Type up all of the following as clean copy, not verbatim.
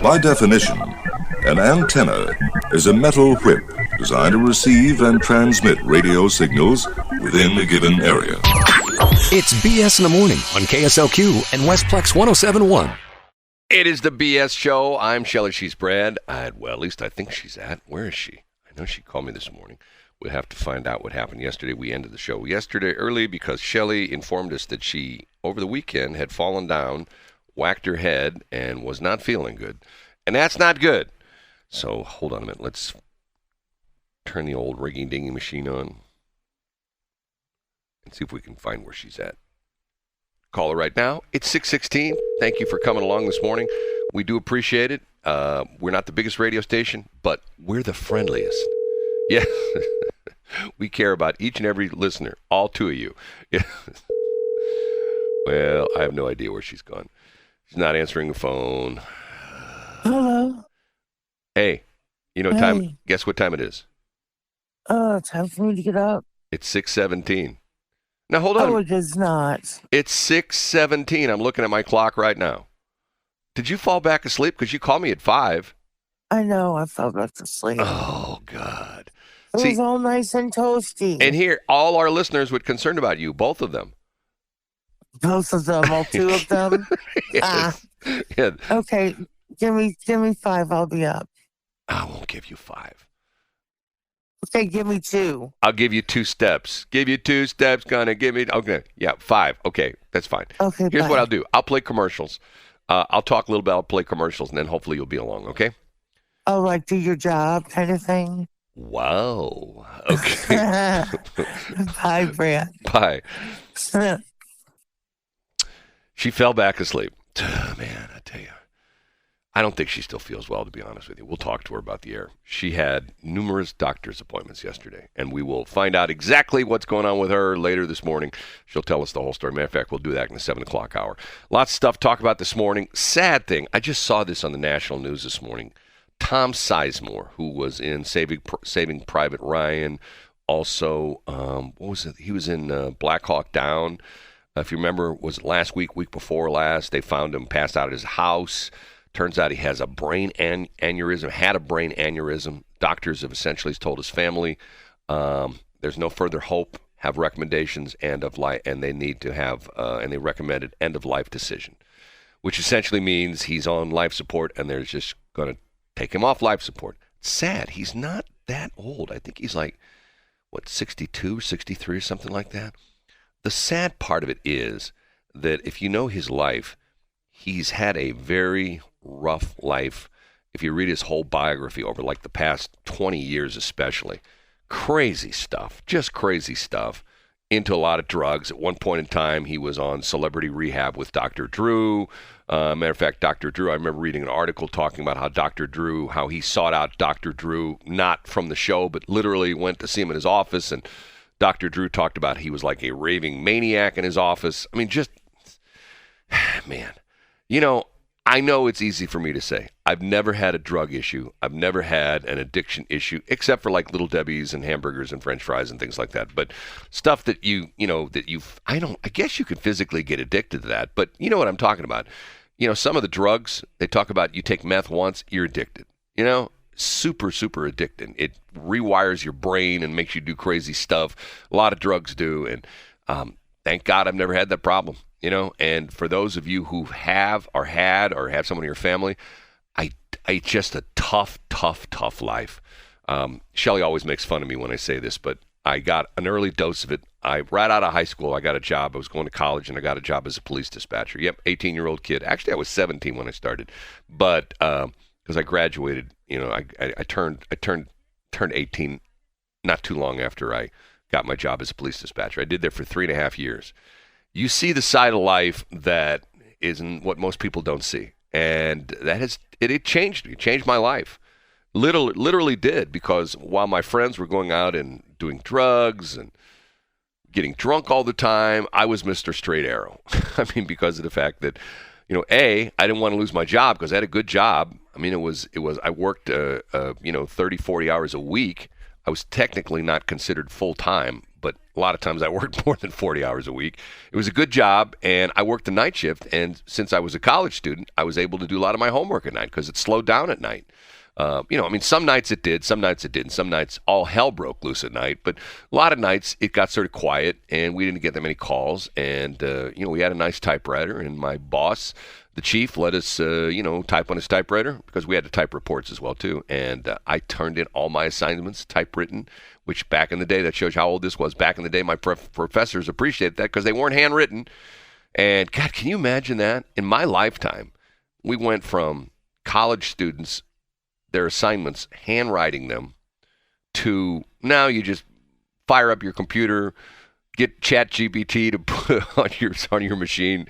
By definition, an antenna is a metal whip designed to receive and transmit radio signals within a given area. It's BS in the Morning on KSLQ and Westplex 107.1. It is the BS Show. I'm Shelley. She's Brad. Well, at least I think she's at. Where is she? I know she called me this morning. We'll have to find out what happened yesterday. We ended the show yesterday early because Shelley informed us that she, over the weekend, had fallen down, whacked her head, and was not feeling good. And that's not good. So hold on a minute. Let's turn the old ringy-dingy machine on and see if we can find where she's at. Call her right now. It's 6:16. Thank you for coming along this morning. We do appreciate it. We're not the biggest radio station, but we're the friendliest. Yes. We care about each and every listener, all two of you. Well, I have no idea where she's gone. She's not answering the phone. Hello. Hey, you know time? Guess what time it is? Time for me to get up. It's 6:17. Now, hold on. Oh, it is not. It's 6:17. I'm looking at my clock right now. Did you fall back asleep? Because you called me at 5. I know. I fell back to sleep. Oh, God. It was all nice and toasty. And here, all our listeners were concerned about you, both of them. Both of them, all two of them? Yes. Yeah. Okay, give me 5, I'll be up. I won't give you 5. Okay, give me 2. I'll give you 2 steps. Give you 2 steps, gonna give me, okay, yeah, 5. Okay, that's fine. Okay, here's bye. what I'll do. I'll play commercials. I'll talk a little bit, I'll play commercials, and then hopefully you'll be along, okay? Oh, like do your job kind of thing? Wow. Okay. Bye, Brad. Bye. She fell back asleep. Man, I tell you. I don't think she still feels well, to be honest with you. We'll talk to her about the air. She had numerous doctor's appointments yesterday, and we will find out exactly what's going on with her later this morning. She'll tell us the whole story. Matter of fact, we'll do that in the 7 o'clock hour. Lots of stuff to talk about this morning. Sad thing, I just saw this on the national news this morning. Tom Sizemore, who was in Saving Private Ryan, also, what was it? He was in Black Hawk Down. If you remember, was it last week, week before last? They found him passed out at his house. Turns out he has a brain aneurysm, had a brain aneurysm. Doctors have essentially told his family there's no further hope, have recommendations, end of life, and they need to have, and they recommended end of life decision, which essentially means he's on life support and they're just going to take him off life support. It's sad. He's not that old. I think he's like, 62, 63 or something like that. The sad part of it is that if you know his life, he's had a very rough life. If you read his whole biography over like the past 20 years especially, crazy stuff, just crazy stuff, into a lot of drugs. At one point in time, he was on celebrity rehab with Dr. Drew. Matter of fact, Dr. Drew, I remember reading an article talking about how Dr. Drew, how he sought out Dr. Drew, not from the show, but literally went to see him in his office, and Dr. Drew talked about he was like a raving maniac in his office. I mean, just, man, you know, I know it's easy for me to say. I've never had a drug issue. I've never had an addiction issue, except for like Little Debbie's and hamburgers and French fries and things like that. But stuff that I guess you could physically get addicted to that. But you know what I'm talking about. You know, some of the drugs, they talk about you take meth once, you're addicted. You know, super, super addicting. It rewires your brain and makes you do crazy stuff. A lot of drugs do. And thank God I've never had that problem. You know, and for those of you who have or had or have someone in your family, I just a tough life. Shelley always makes fun of me when I say this, but I got an early dose of it. Right out of high school, I got a job. I was going to college, and I got a job as a police dispatcher. Yep, 18-year-old kid. Actually, I was 17 when I started, but because I graduated, you know, I turned 18 not too long after I got my job as a police dispatcher. I did that for 3.5 years. You see the side of life that isn't what most people don't see. And that it changed me. It changed my life. Literally did, because while my friends were going out and doing drugs and getting drunk all the time, I was Mr. Straight Arrow. I mean, because of the fact that, you know, I didn't want to lose my job because I had a good job. I mean, I worked, 30, 40 hours a week. I was technically not considered full-time, but a lot of times I worked more than 40 hours a week. It was a good job, and I worked the night shift. And since I was a college student, I was able to do a lot of my homework at night because it slowed down at night. Some nights it did, some nights it didn't. Some nights all hell broke loose at night, but a lot of nights it got sort of quiet, and we didn't get that many calls. And we had a nice typewriter, and my boss, the chief, let us type on his typewriter because we had to type reports as well too. And I turned in all my assignments typewritten, which back in the day, that shows you how old this was. Back in the day, my professors appreciated that because they weren't handwritten. And God, can you imagine that? In my lifetime, we went from college students, their assignments, handwriting them, to now you just fire up your computer, get ChatGPT to put on your machine,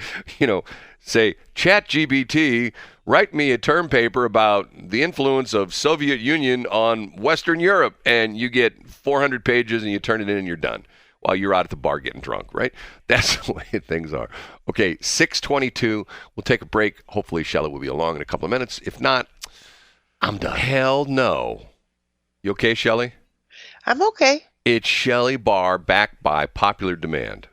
say, ChatGPT, write me a term paper about the influence of Soviet Union on Western Europe, and you get 400 pages and you turn it in and you're done while you're out at the bar getting drunk, right? That's the way things are. Okay, 6:22. We'll take a break. Hopefully Shelley will be along in a couple of minutes. If not, I'm done. Hell no. You okay, Shelley? I'm okay. It's Shelley Barr, back by popular demand.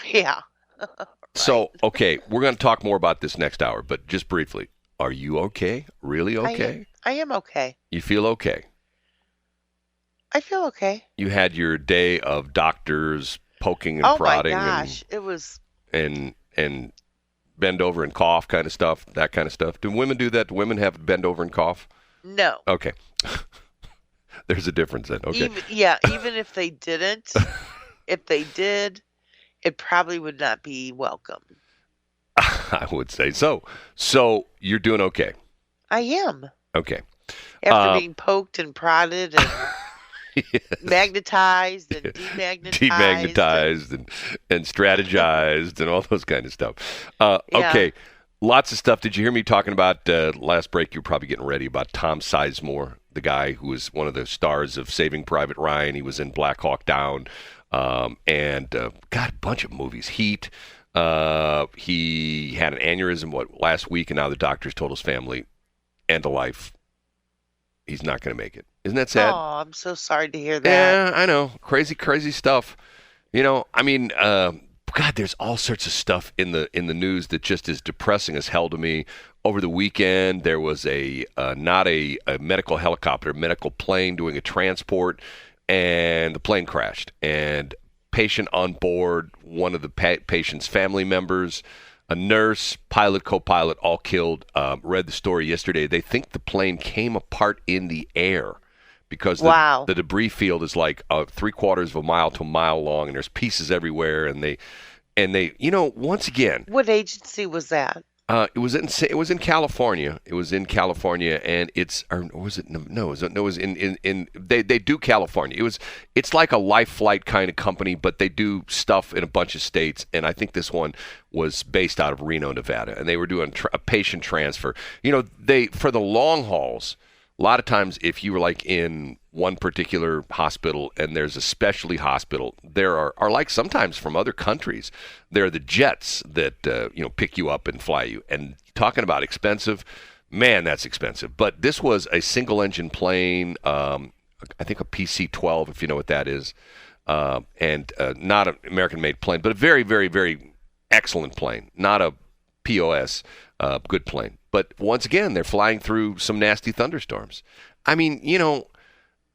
Yeah. Right. So, okay, we're going to talk more about this next hour, but just briefly, are you okay? Really okay? I am okay. You feel okay? I feel okay. You had your day of doctors poking and prodding. Oh my gosh, it was. And bend over and cough kind of stuff, that kind of stuff. Do women do that? Do women have bend over and cough? No. Okay. There's a difference then. Okay. Even if they didn't, if they did, it probably would not be welcome. I would say so. So you're doing okay? I am. Okay. After being poked and prodded and yes. Magnetized and demagnetized and strategized and all those kind of stuff. Okay. Lots of stuff. Did you hear me talking about last break? You were probably getting ready about Tom Sizemore, the guy who was one of the stars of Saving Private Ryan. He was in Black Hawk Down and a bunch of movies. Heat. He had an aneurysm last week, and now the doctors told his family, end of life. He's not going to make it. Isn't that sad? Oh, I'm so sorry to hear that. Yeah, I know. Crazy, crazy stuff. There's all sorts of stuff in the news that just is depressing as hell to me. Over the weekend, there was not a medical helicopter, a medical plane doing a transport, and the plane crashed. And patient on board, one of the patient's family members, a nurse, pilot, co-pilot, all killed. Read the story yesterday. They think the plane came apart in the air because the debris field is like 3/4 of a mile to a mile long, and there's pieces everywhere. And they, once again, what agency was that? It was in California. It was in California, and they do California. It's like a life flight kind of company, but they do stuff in a bunch of states, and I think this one was based out of Reno, Nevada, and they were doing a patient transfer. For the long hauls, a lot of times if you were like in one particular hospital and there's a specialty hospital, there are like sometimes from other countries, there are the jets that pick you up and fly you. And talking about expensive, man, that's expensive. But this was a single engine plane, I think a PC-12, if you know what that is, and not an American-made plane, but a very, very, very excellent plane, not a POS, good plane. But once again, they're flying through some nasty thunderstorms. I mean,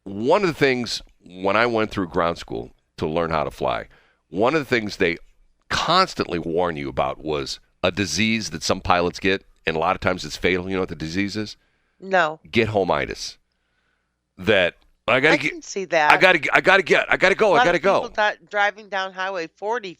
one of the things when I went through ground school to learn how to fly, one of the things they constantly warn you about was a disease that some pilots get, and a lot of times it's fatal. You know what the disease is? No. Get homeitis. That I can see that. I gotta go. People driving down Highway 40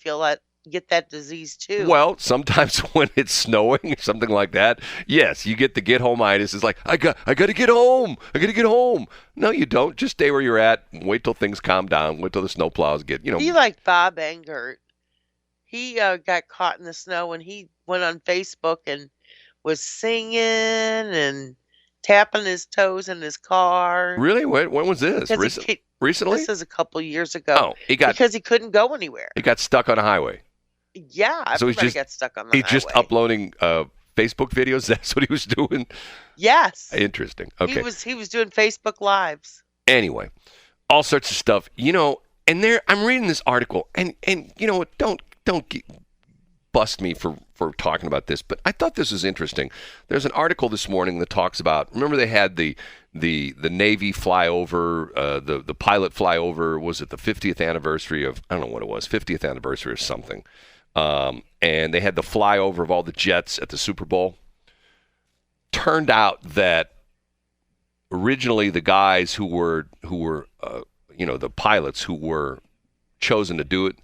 get that disease too. Well, sometimes when it's snowing or something like that, yes, you get the get homeitis. It's like I got to get home. I got to get home. No, you don't. Just stay where you're at. Wait till things calm down. Wait till the snow plows get. Be like Bob Engert. He got caught in the snow and he went on Facebook and was singing and tapping his toes in his car. Really? When was this? Recently? This is a couple years ago. Oh, because he couldn't go anywhere. He got stuck on a highway. Yeah, everybody got stuck on the highway. He's just uploading Facebook videos. That's what he was doing. Yes. Interesting. Okay. He was doing Facebook Lives. Anyway, all sorts of stuff. And there, I'm reading this article, and you know what? Don't bust me for talking about this, but I thought this was interesting. There's an article this morning that talks about. Remember, they had the Navy flyover, the pilot flyover. Was it the 50th anniversary of? I don't know what it was, 50th anniversary or something. And they had the flyover of all the jets at the Super Bowl. Turned out that originally the guys who were the pilots who were chosen to do it,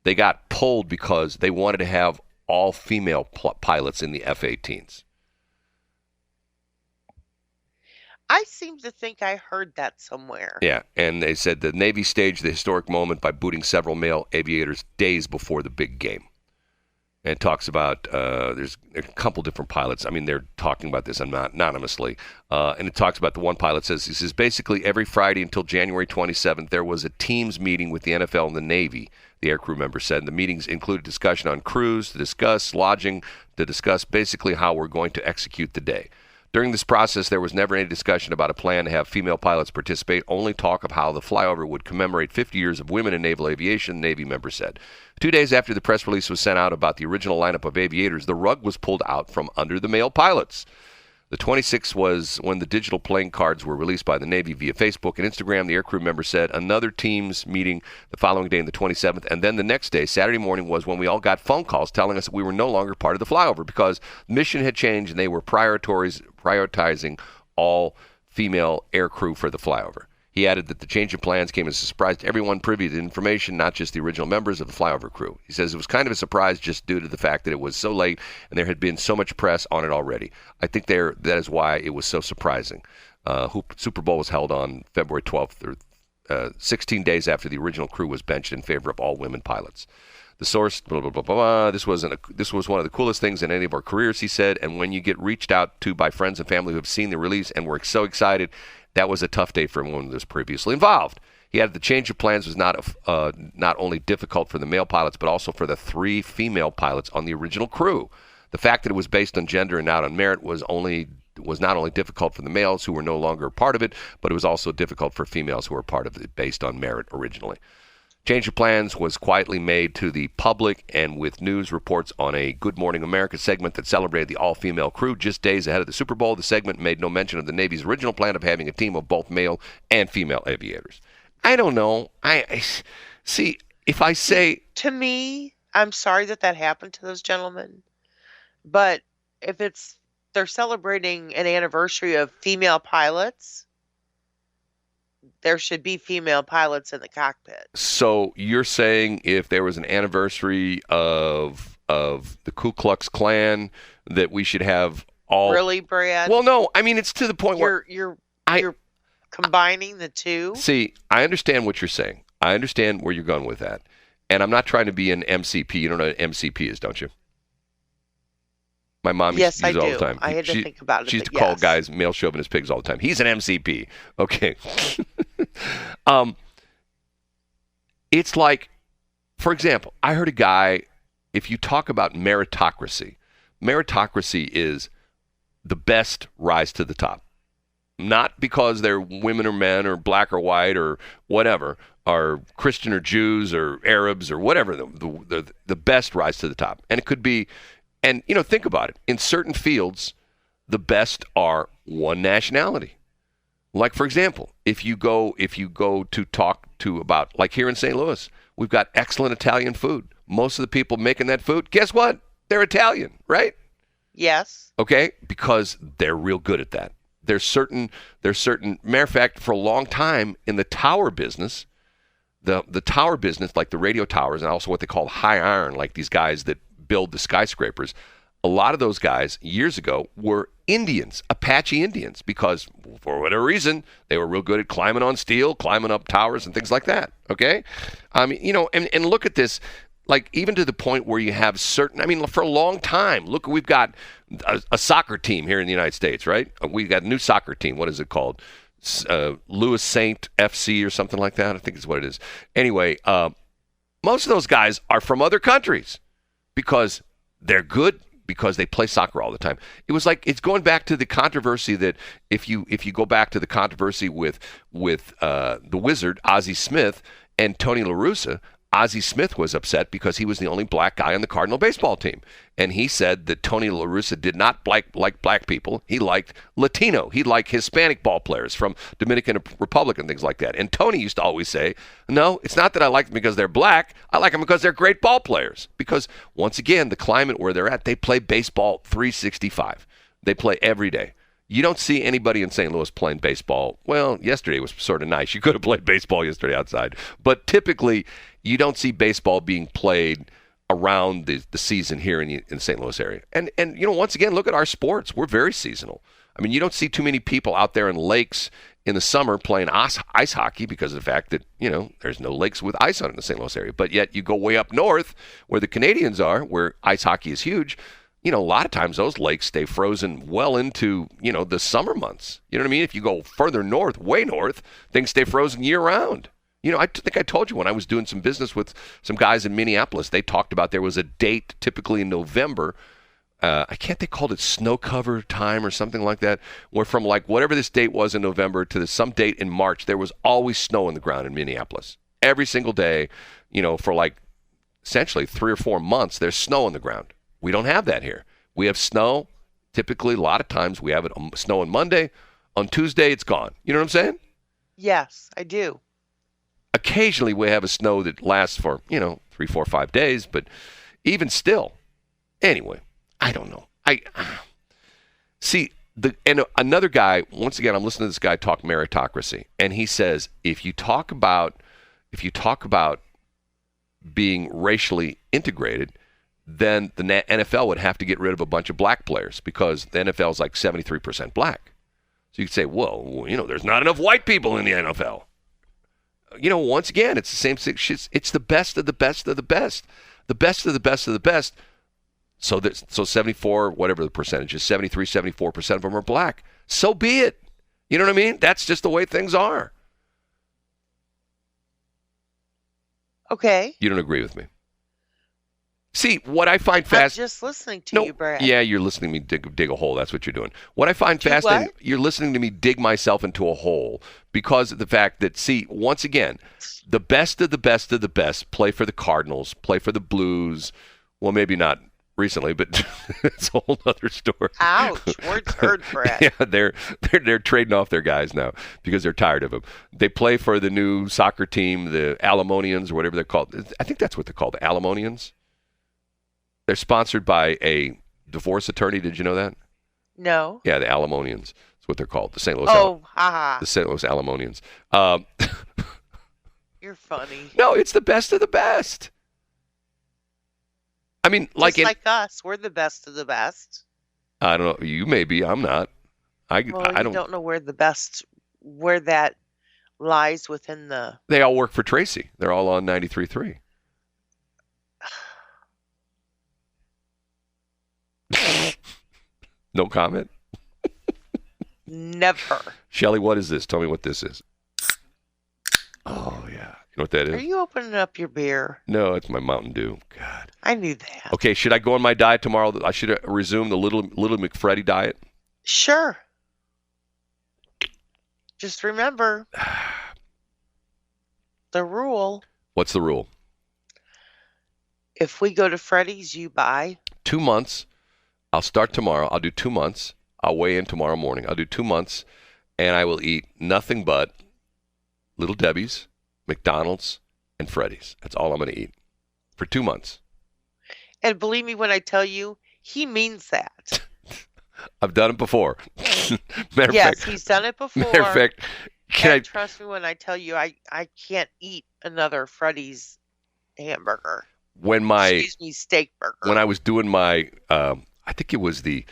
they got pulled because they wanted to have all female pilots in the F-18s. I seem to think I heard that somewhere. Yeah, and they said the Navy staged the historic moment by booting several male aviators days before the big game. And it talks about there's a couple different pilots. I mean, they're talking about this anonymously. And it talks about the one pilot says, basically every Friday until January 27th, there was a teams meeting with the NFL and the Navy, the aircrew member said. And the meetings included discussion on crews, to discuss lodging, to discuss basically how we're going to execute the day. During this process, there was never any discussion about a plan to have female pilots participate, only talk of how the flyover would commemorate 50 years of women in naval aviation, the Navy member said. 2 days after the press release was sent out about the original lineup of aviators, the rug was pulled out from under the male pilots. The 26th was when the digital playing cards were released by the Navy via Facebook and Instagram. The aircrew member said another team's meeting the following day, on the 27th, and then the next day, Saturday morning, was when we all got phone calls telling us that we were no longer part of the flyover because the mission had changed and they were prioritizing all female aircrew for the flyover. He added that the change of plans came as a surprise to everyone privy to the information, not just the original members of the flyover crew. He says it was kind of a surprise just due to the fact that it was so late and there had been so much press on it already. I think that is why it was so surprising. Super Bowl was held on February 12th, or 16 days after the original crew was benched in favor of all women pilots. The source, blah, blah, blah, blah, blah. This was one of the coolest things in any of our careers, he said. And when you get reached out to by friends and family who have seen the release and were so excited, that was a tough day for everyone who was previously involved. He added the change of plans was not only difficult for the male pilots, but also for the 3 female pilots on the original crew. The fact that it was based on gender and not on merit was not only difficult for the males who were no longer part of it, but it was also difficult for females who were part of it based on merit originally. Change of plans was quietly made to the public and with news reports on a Good Morning America segment that celebrated the all-female crew just days ahead of the Super Bowl. The segment made no mention of the Navy's original plan of having a team of both male and female aviators. I don't know. I see, if I say... To me, I'm sorry that happened to those gentlemen, but if they're celebrating an anniversary of female pilots, there should be female pilots in the cockpit. So you're saying if there was an anniversary of the Ku Klux Klan, that we should have all... Really, Brad? Well, no. I mean, it's to the point where... You're combining the two? See, I understand what you're saying. I understand where you're going with that. And I'm not trying to be an MCP. You don't know what an MCP is, don't you? My mom used to use it all the time. I had to think about it. She used to call guys male chauvinist pigs all the time. He's an MCP. Okay. It's like, for example, I heard a guy, if you talk about meritocracy is the best rise to the top. Not because they're women or men or black or white or whatever, or Christian or Jews or Arabs or whatever, the best rise to the top. And it could be... And, think about it. In certain fields, the best are one nationality. Like, for example, if you go to talk to about, like here in St. Louis, we've got excellent Italian food. Most of the people making that food, guess what? They're Italian, right? Yes. Okay? Because they're real good at that. There's certain, matter of fact, for a long time in the tower business, the tower business, like the radio towers and also what they call high iron, like these guys that build the skyscrapers, a lot of those guys years ago were Indians, Apache Indians, because for whatever reason they were real good at climbing on steel, climbing up towers and things like that. Okay, I mean, and look at this, like even to the point where you have certain. I mean, for a long time, look, we've got a soccer team here in the United States, right? We've got a new soccer team. What is it called? Louis Saint FC or something like that. I think is what it is. Anyway, most of those guys are from other countries. Because they're good, because they play soccer all the time. It was like, it's going back to the controversy that if you go back to the controversy with the Wizard, Ozzie Smith, And Tony La Russa, Ozzie Smith was upset because he was the only black guy on the Cardinal baseball team. And he said that Tony La Russa did not like black people. He liked Latino. He liked Hispanic ball players from Dominican Republic and things like that. And Tony used to always say, no, it's not that I like them because they're black. I like them because they're great ball players. Because, once again, the climate where they're at, they play baseball 365. They play every day. You don't see anybody in St. Louis playing baseball. Well, yesterday was sort of nice. You could have played baseball yesterday outside. But typically, you don't see baseball being played around the season here in the St. Louis area. And once again, look at our sports. We're very seasonal. I mean, you don't see too many people out there in lakes in the summer playing ice hockey because of the fact that, there's no lakes with ice on it in the St. Louis area. But yet you go way up north where the Canadians are, where ice hockey is huge. A lot of times those lakes stay frozen well into, the summer months. You know what I mean? If you go further north, way north, things stay frozen year-round. I think I told you when I was doing some business with some guys in Minneapolis, they talked about there was a date typically in November. They called it snow cover time or something like that, where from whatever this date was in November to some date in March, there was always snow on the ground in Minneapolis. Every single day, for essentially 3 or 4 months, there's snow on the ground. We don't have that here. We have snow. Typically, a lot of times we have it snow on Monday. On Tuesday, it's gone. You know what I'm saying? Yes, I do. Occasionally, we have a snow that lasts for, 3, 4, 5 days. But even still, anyway, I don't know. See, another guy, once again, I'm listening to this guy talk meritocracy. And he says, if you talk about being racially integrated, then the NFL would have to get rid of a bunch of black players because the NFL is 73% black. So you could say, well, there's not enough white people in the NFL. Once again, it's the same thing. It's the best of the best of the best. The best of the best of the best. So 74, whatever the percentage is, 73, 74% of them are black. So be it. You know what I mean? That's just the way things are. Okay. You don't agree with me. See, what I find fascinating... I'm just listening to you, Brad. Yeah, you're listening to me dig a hole. That's what you're doing. What I find fascinating, you're listening to me dig myself into a hole because of the fact that, see, once again, the best of the best of the best play for the Cardinals, play for the Blues. Well, maybe not recently, but it's a whole other story. Ouch, words hurt, Brad. Yeah, they're trading off their guys now because they're tired of them. They play for the new soccer team, the Alamonians, or whatever they're called. I think that's what they're called, the Alamonians. They're sponsored by a divorce attorney. Did you know that? No. Yeah, the Alamonians. That's what they're called. The St. Louis. The St. Louis Alamonians. You're funny. No, it's the best of the best. I mean, like us, we're the best of the best. I don't know. You may be. I'm not. I don't know where that lies within the. They all work for Tracy. They're all on 93.3. No comment? Never. Shelley, what is this? Tell me what this is. Oh, yeah. You know what that is? Are you opening up your beer? No, it's my Mountain Dew. God. I knew that. Okay, should I go on my diet tomorrow? I should resume the little McFreddy diet? Sure. Just remember the rule. What's the rule? If we go to Freddy's, you buy. 2 months. I'll start tomorrow. I'll do 2 months. I'll weigh in tomorrow morning. I'll do 2 months, and I will eat nothing but Little Debbie's, McDonald's, and Freddy's. That's all I'm going to eat for 2 months. And believe me when I tell you, he means that. I've done it before. He's done it before. Matter of fact, trust me when I tell you, I can't eat another Freddy's hamburger. Steak burger. When I was doing my, I think it was the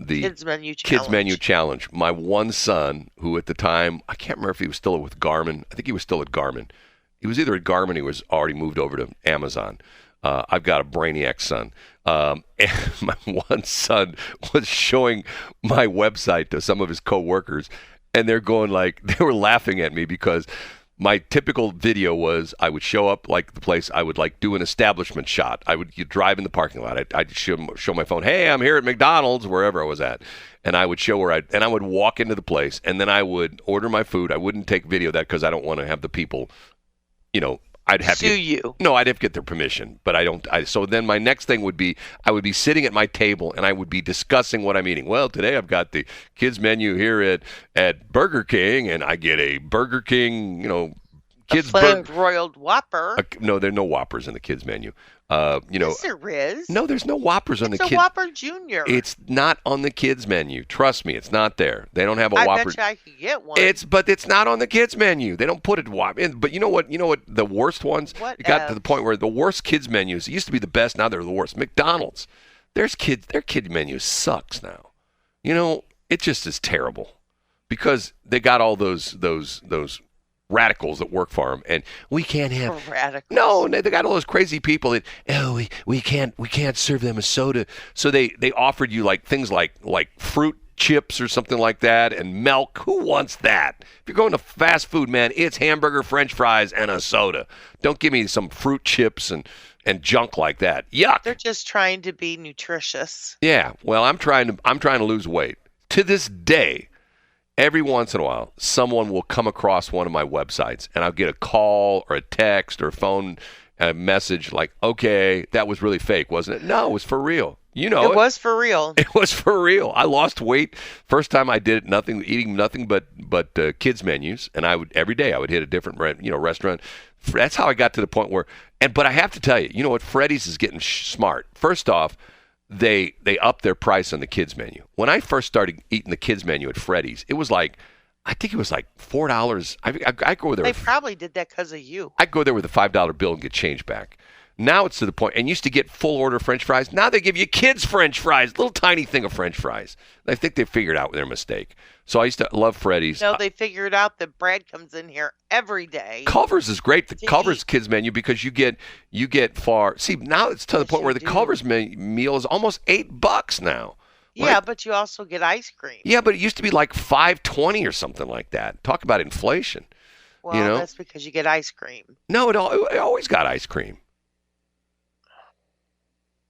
Kids Menu Challenge. My one son, who at the time, I can't remember if he was still with Garmin. I think he was still at Garmin. He was either at Garmin or he was already moved over to Amazon. I've got a brainiac son. And my one son was showing my website to some of his coworkers, and they're going they were laughing at me because my typical video was I would show up the place, I would do an establishment shot. You drive in the parking lot. I'd show my phone. Hey, I'm here at McDonald's, wherever I was at. And I would show and I would walk into the place and then I would order my food. I wouldn't take video of that because I don't want to have the people, I'd have Sue to you. No, I'd have to get their permission, but I don't. So then my next thing would be I would be sitting at my table and I would be discussing what I'm eating. Well, today I've got the kids menu here at Burger King, and I get a Burger King, kids burger. Broiled Whopper. No, there are no Whoppers in the kids menu. Yes, there is. No, there's no Whoppers on the kids. It's a Whopper Junior. It's not on the kids menu. Trust me, it's not there. They don't have a Whopper. I bet you I could get one. But it's not on the kids menu. They don't put it Whopper in. But you know what? The worst ones. It got to the point where the worst kids menus. It used to be the best. Now they're the worst. McDonald's. Their kid menu sucks now. It just is terrible because they got all those radicals that work for them, and we can't have radicals. No, they got all those crazy people that we can't serve them a soda. So they offered you like things like fruit chips or something like that, and milk. Who wants that? If you're going to fast food, man, it's hamburger, French fries, and a soda. Don't give me some fruit chips and junk like that. Yuck. They're just trying to be nutritious. Yeah. Well, I'm trying to lose weight. To this day, every once in a while, someone will come across one of my websites, and I'll get a call or a text or a phone message like, okay, that was really fake, wasn't it? No, it was for real. It was for real. It was for real. I lost weight. First time I did it, eating nothing but kids menus, and every day I would hit a different restaurant. That's how I got to the point where, but I have to tell you, what, Freddy's is getting smart. First off, they upped their price on the kids menu. When I first started eating the kids menu at Freddy's, it was like, I think it was like $4. I go there. They probably did that because of you. I'd go there with a $5 bill and get change back. Now it's to the point, and used to get full order French fries. Now they give you kids French fries, little tiny thing of French fries. I think they figured out their mistake. So I used to love Freddy's. No, they figured out that Brad comes in here every day. Culver's is great. The Culver's kids menu, because you get far. See, now it's to the point where the Culver's meal is almost $8 now. Yeah, right? But you also get ice cream. Yeah, but it used to be like $5.20 or something like that. Talk about inflation. Well, that's because you get ice cream. No, it always got ice cream.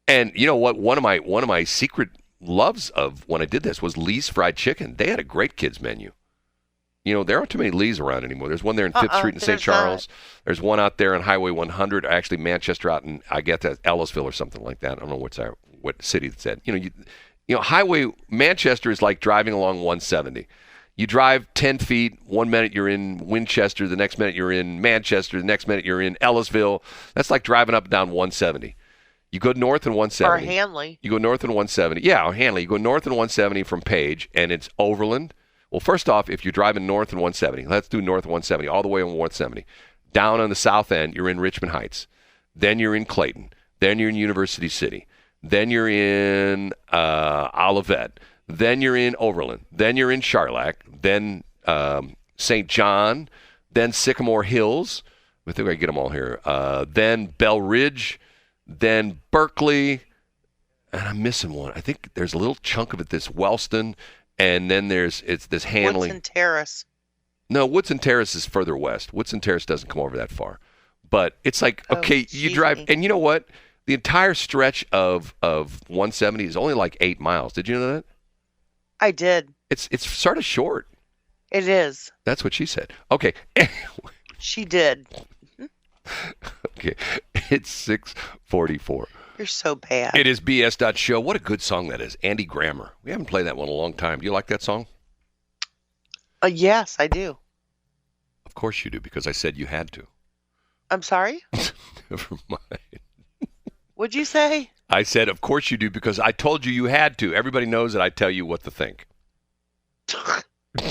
And you know what? One of my secret loves of when I did this was Lee's Fried Chicken. They had a great kids menu. There aren't too many Lee's around anymore. There's one there in 5th Street in St. Charles. There's one out there on Highway 100, actually Manchester out in, I get that, Ellisville or something like that. I don't know what city it's at. Highway Manchester is like driving along 170. You drive 10 feet, 1 minute you're in Winchester, the next minute you're in Manchester, the next minute you're in Ellisville. That's like driving up and down 170. You go north in 170. Or Hanley. You go north in 170. Yeah, or Hanley. You go north in 170 from Page, and it's Overland. Well, first off, if you're driving north in 170, let's do north in 170, all the way on 170. Down on the south end, you're in Richmond Heights. Then you're in Clayton. Then you're in University City. Then you're in Olivet. Then you're in Overland. Then you're in Charlotte. Then St. John. Then Sycamore Hills. I think I get them all here. Then Bell Ridge. Then Berkeley, and I'm missing one. I think there's a little chunk of it that's Wellston, and then it's this Hanley. Woodson Terrace. No, Woodson Terrace is further west. Woodson Terrace doesn't come over that far. But it's like, okay, you drive, and you know what? The entire stretch of 170 is only like 8 miles. Did you know that? I did. It's sort of short. It is. That's what she said. Okay. She did. Okay, it's 6:44. You're so bad. It is BS.Show. What a good song that is. Andy Grammer. We haven't played that one in a long time. Do you like that song? Yes, I do. Of course you do, because I said you had to. I'm sorry? Never mind. What'd you say? I said, of course you do, because I told you had to. Everybody knows that I tell you what to think.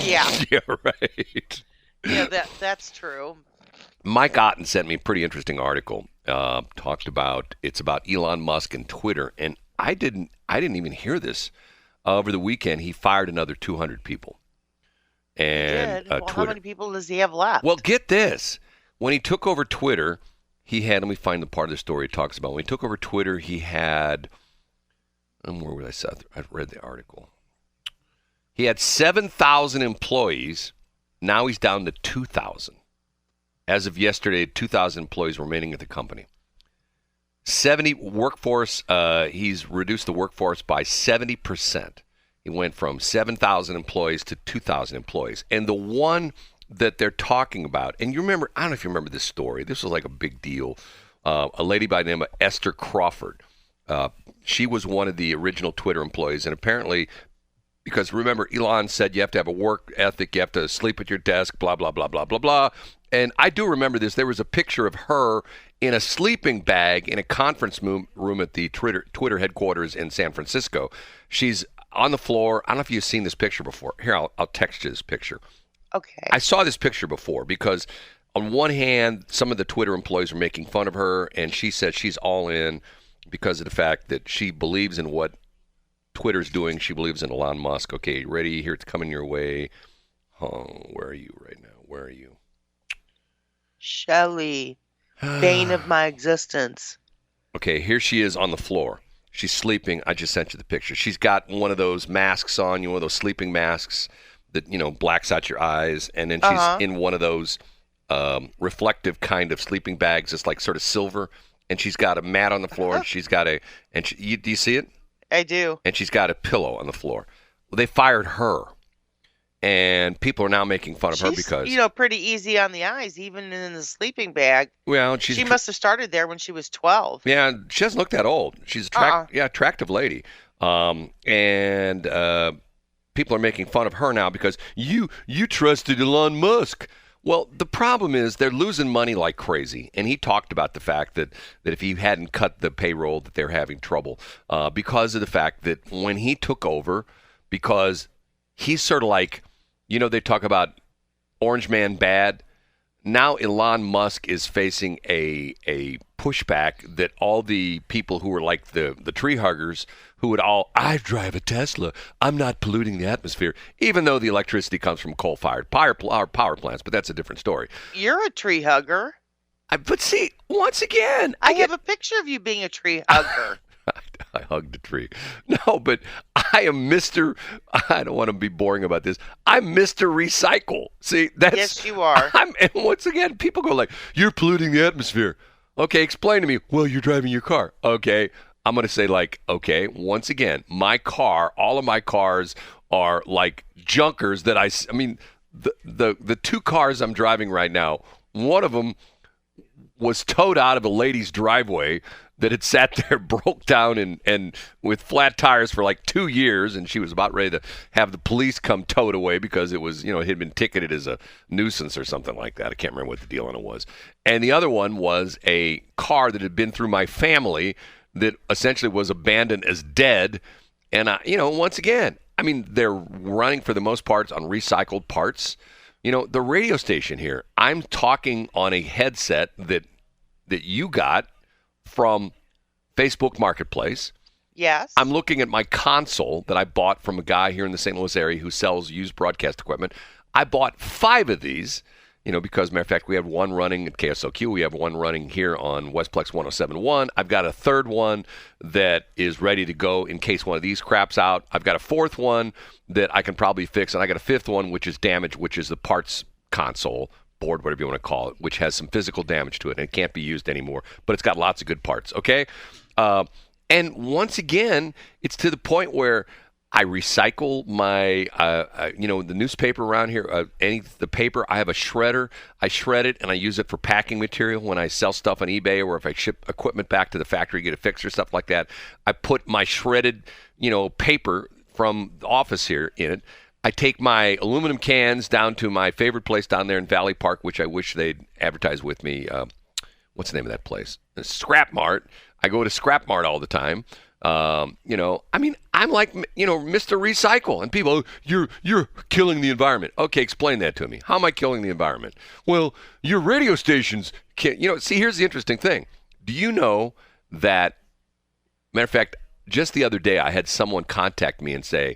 Yeah. Yeah, right. Yeah, that's true. Mike Otten sent me a pretty interesting article. It's about Elon Musk and Twitter, and I didn't even hear this. Over the weekend, he fired another 200 people. And well, how many people does he have left? Well, get this. When he took over Twitter, he had, let me find the part of the story it talks about. When he took over Twitter, he had, where would I say? I've read the article. He had 7,000 employees. Now he's down to 2,000. As of yesterday, 2,000 employees remaining at the company. 70 workforce, he's reduced the workforce by 70%. He went from 7,000 employees to 2,000 employees. And the one that they're talking about. And you remember, I don't know if you remember this story. This was like a big deal. A lady by the name of Esther Crawford. She was one of the original Twitter employees, and apparently, because remember, Elon said you have to have a work ethic, you have to sleep at your desk, blah, blah, blah, blah, blah, blah. And I do remember this. There was a picture of her in a sleeping bag in a conference room at the Twitter headquarters in San Francisco. She's on the floor. I don't know if you've seen this picture before. Here, I'll text you this picture. Okay. I saw this picture before because on one hand, some of the Twitter employees were making fun of her, and she said she's all in because of the fact that she believes in what Twitter's doing. She believes in Elon Musk. Okay, you ready? Here, it's coming your way. Oh, where are you right now? Where are you? Shelley, bane of my existence. Okay, here she is on the floor. She's sleeping. I just sent you the picture. She's got one of those masks on, one of those sleeping masks that, blacks out your eyes. And then she's in one of those reflective kind of sleeping bags. It's like sort of silver. And she's got a mat on the floor. And she's got do you see it? I do. And she's got a pillow on the floor. Well, they fired her. And people are now making fun of her because... pretty easy on the eyes, even in the sleeping bag. Well, she must have started there when she was 12. Yeah, she doesn't look that old. She's attractive lady. And people are making fun of her now because you trusted Elon Musk. Well, the problem is they're losing money like crazy. And he talked about the fact that if he hadn't cut the payroll, that they're having trouble because of the fact that when he took over, because he's sort of like... they talk about Orange Man bad. Now Elon Musk is facing a pushback that all the people who were like the tree huggers who would I drive a Tesla. I'm not polluting the atmosphere, even though the electricity comes from coal-fired power plants, but that's a different story. You're a tree hugger. But see, once again... I have a picture of you being a tree hugger. I hugged a tree. No, but I am Mr. I don't want to be boring about this. I'm Mr. Recycle. See, that's... Yes, you are. And once again, people go like, you're polluting the atmosphere. Okay, explain to me. Well, you're driving your car. Okay, I'm going to say like, okay, once again, all of my cars are like junkers that I mean, the two cars I'm driving right now, one of them was towed out of a lady's driveway that had sat there broke down and with flat tires for like 2 years, and she was about ready to have the police come tow it away because it was, it had been ticketed as a nuisance or something like that. I can't remember what the deal on it was. And the other one was a car that had been through my family that essentially was abandoned as dead. And, once again, I mean, they're running for the most parts on recycled parts. The radio station here, I'm talking on a headset that you got from Facebook Marketplace. Yes. I'm looking at my console that I bought from a guy here in the St. Louis area who sells used broadcast equipment. I bought 5 of these, because, matter of fact, we have one running at KSLQ. We have one running here on Westplex 107.1. I've got a third one that is ready to go in case one of these craps out. I've got a fourth one that I can probably fix, and I got a fifth one which is damaged, which is the parts console, board, whatever you want to call it, which has some physical damage to it, and it can't be used anymore, but it's got lots of good parts, okay? And once again, it's to the point where I recycle my, the newspaper around here, the paper. I have a shredder. I shred it, and I use it for packing material when I sell stuff on eBay or if I ship equipment back to the factory, get it fixed or stuff like that. I put my shredded, paper from the office here in it. I take my aluminum cans down to my favorite place down there in Valley Park, which I wish they'd advertise with me. What's the name of that place? Scrap Mart. I go to Scrap Mart all the time. I mean, I'm like, Mr. Recycle. And people, you're killing the environment. Okay, explain that to me. How am I killing the environment? Well, your radio stations can't, see, here's the interesting thing. Do you know that, matter of fact, just the other day I had someone contact me and say,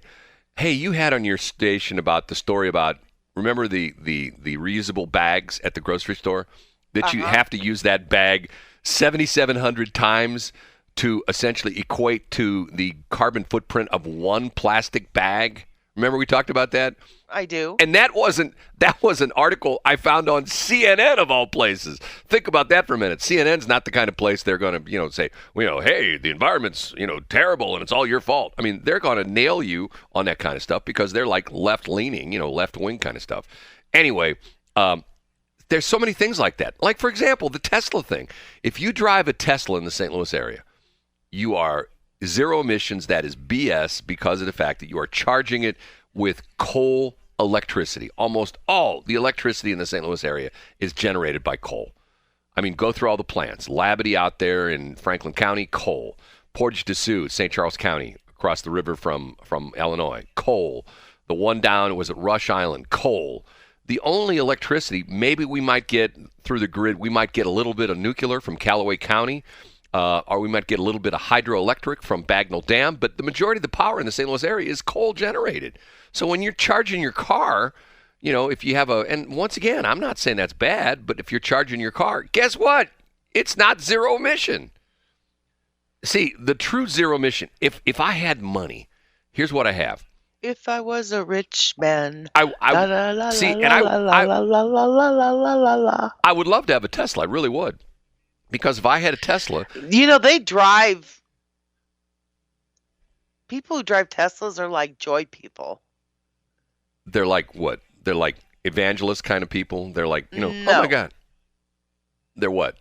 hey, you had on your station about the story about, remember the reusable bags at the grocery store? That you have to use that bag 7,700 times to essentially equate to the carbon footprint of one plastic bag. Remember we talked about that? I do. And that was an article I found on CNN of all places. Think about that for a minute. CNN's not the kind of place they're going to, say, hey, the environment's, terrible and it's all your fault. I mean, they're going to nail you on that kind of stuff because they're like left-leaning, left-wing kind of stuff. Anyway, There's so many things like that. Like, for example, the Tesla thing. If you drive a Tesla in the St. Louis area, you are zero emissions. That is BS because of the fact that you are charging it with coal electricity. Almost all the electricity in the St. Louis area is generated by coal. I mean, go through all the plants. Labadie out there in Franklin County, coal. Portage de Sioux, St. Charles County, across the river from Illinois, coal. The one down was at Rush Island, coal. The only electricity maybe we might get through the grid, we might get a little bit of nuclear from Callaway County, or we might get a little bit of hydroelectric from Bagnell Dam, but the majority of the power in the St. Louis area is coal generated. So when you're charging your car, you know, if you have and once again, I'm not saying that's bad, but if you're charging your car, guess what? It's not zero emission. See, the true zero emission, if I had money, here's what I have. If I was a rich man. I would love to have a Tesla. I really would. Because if I had a Tesla. They drive. People who drive Teslas are like joy people. They're like what? They're like evangelist kind of people. They're like, No. Oh my God. They're what?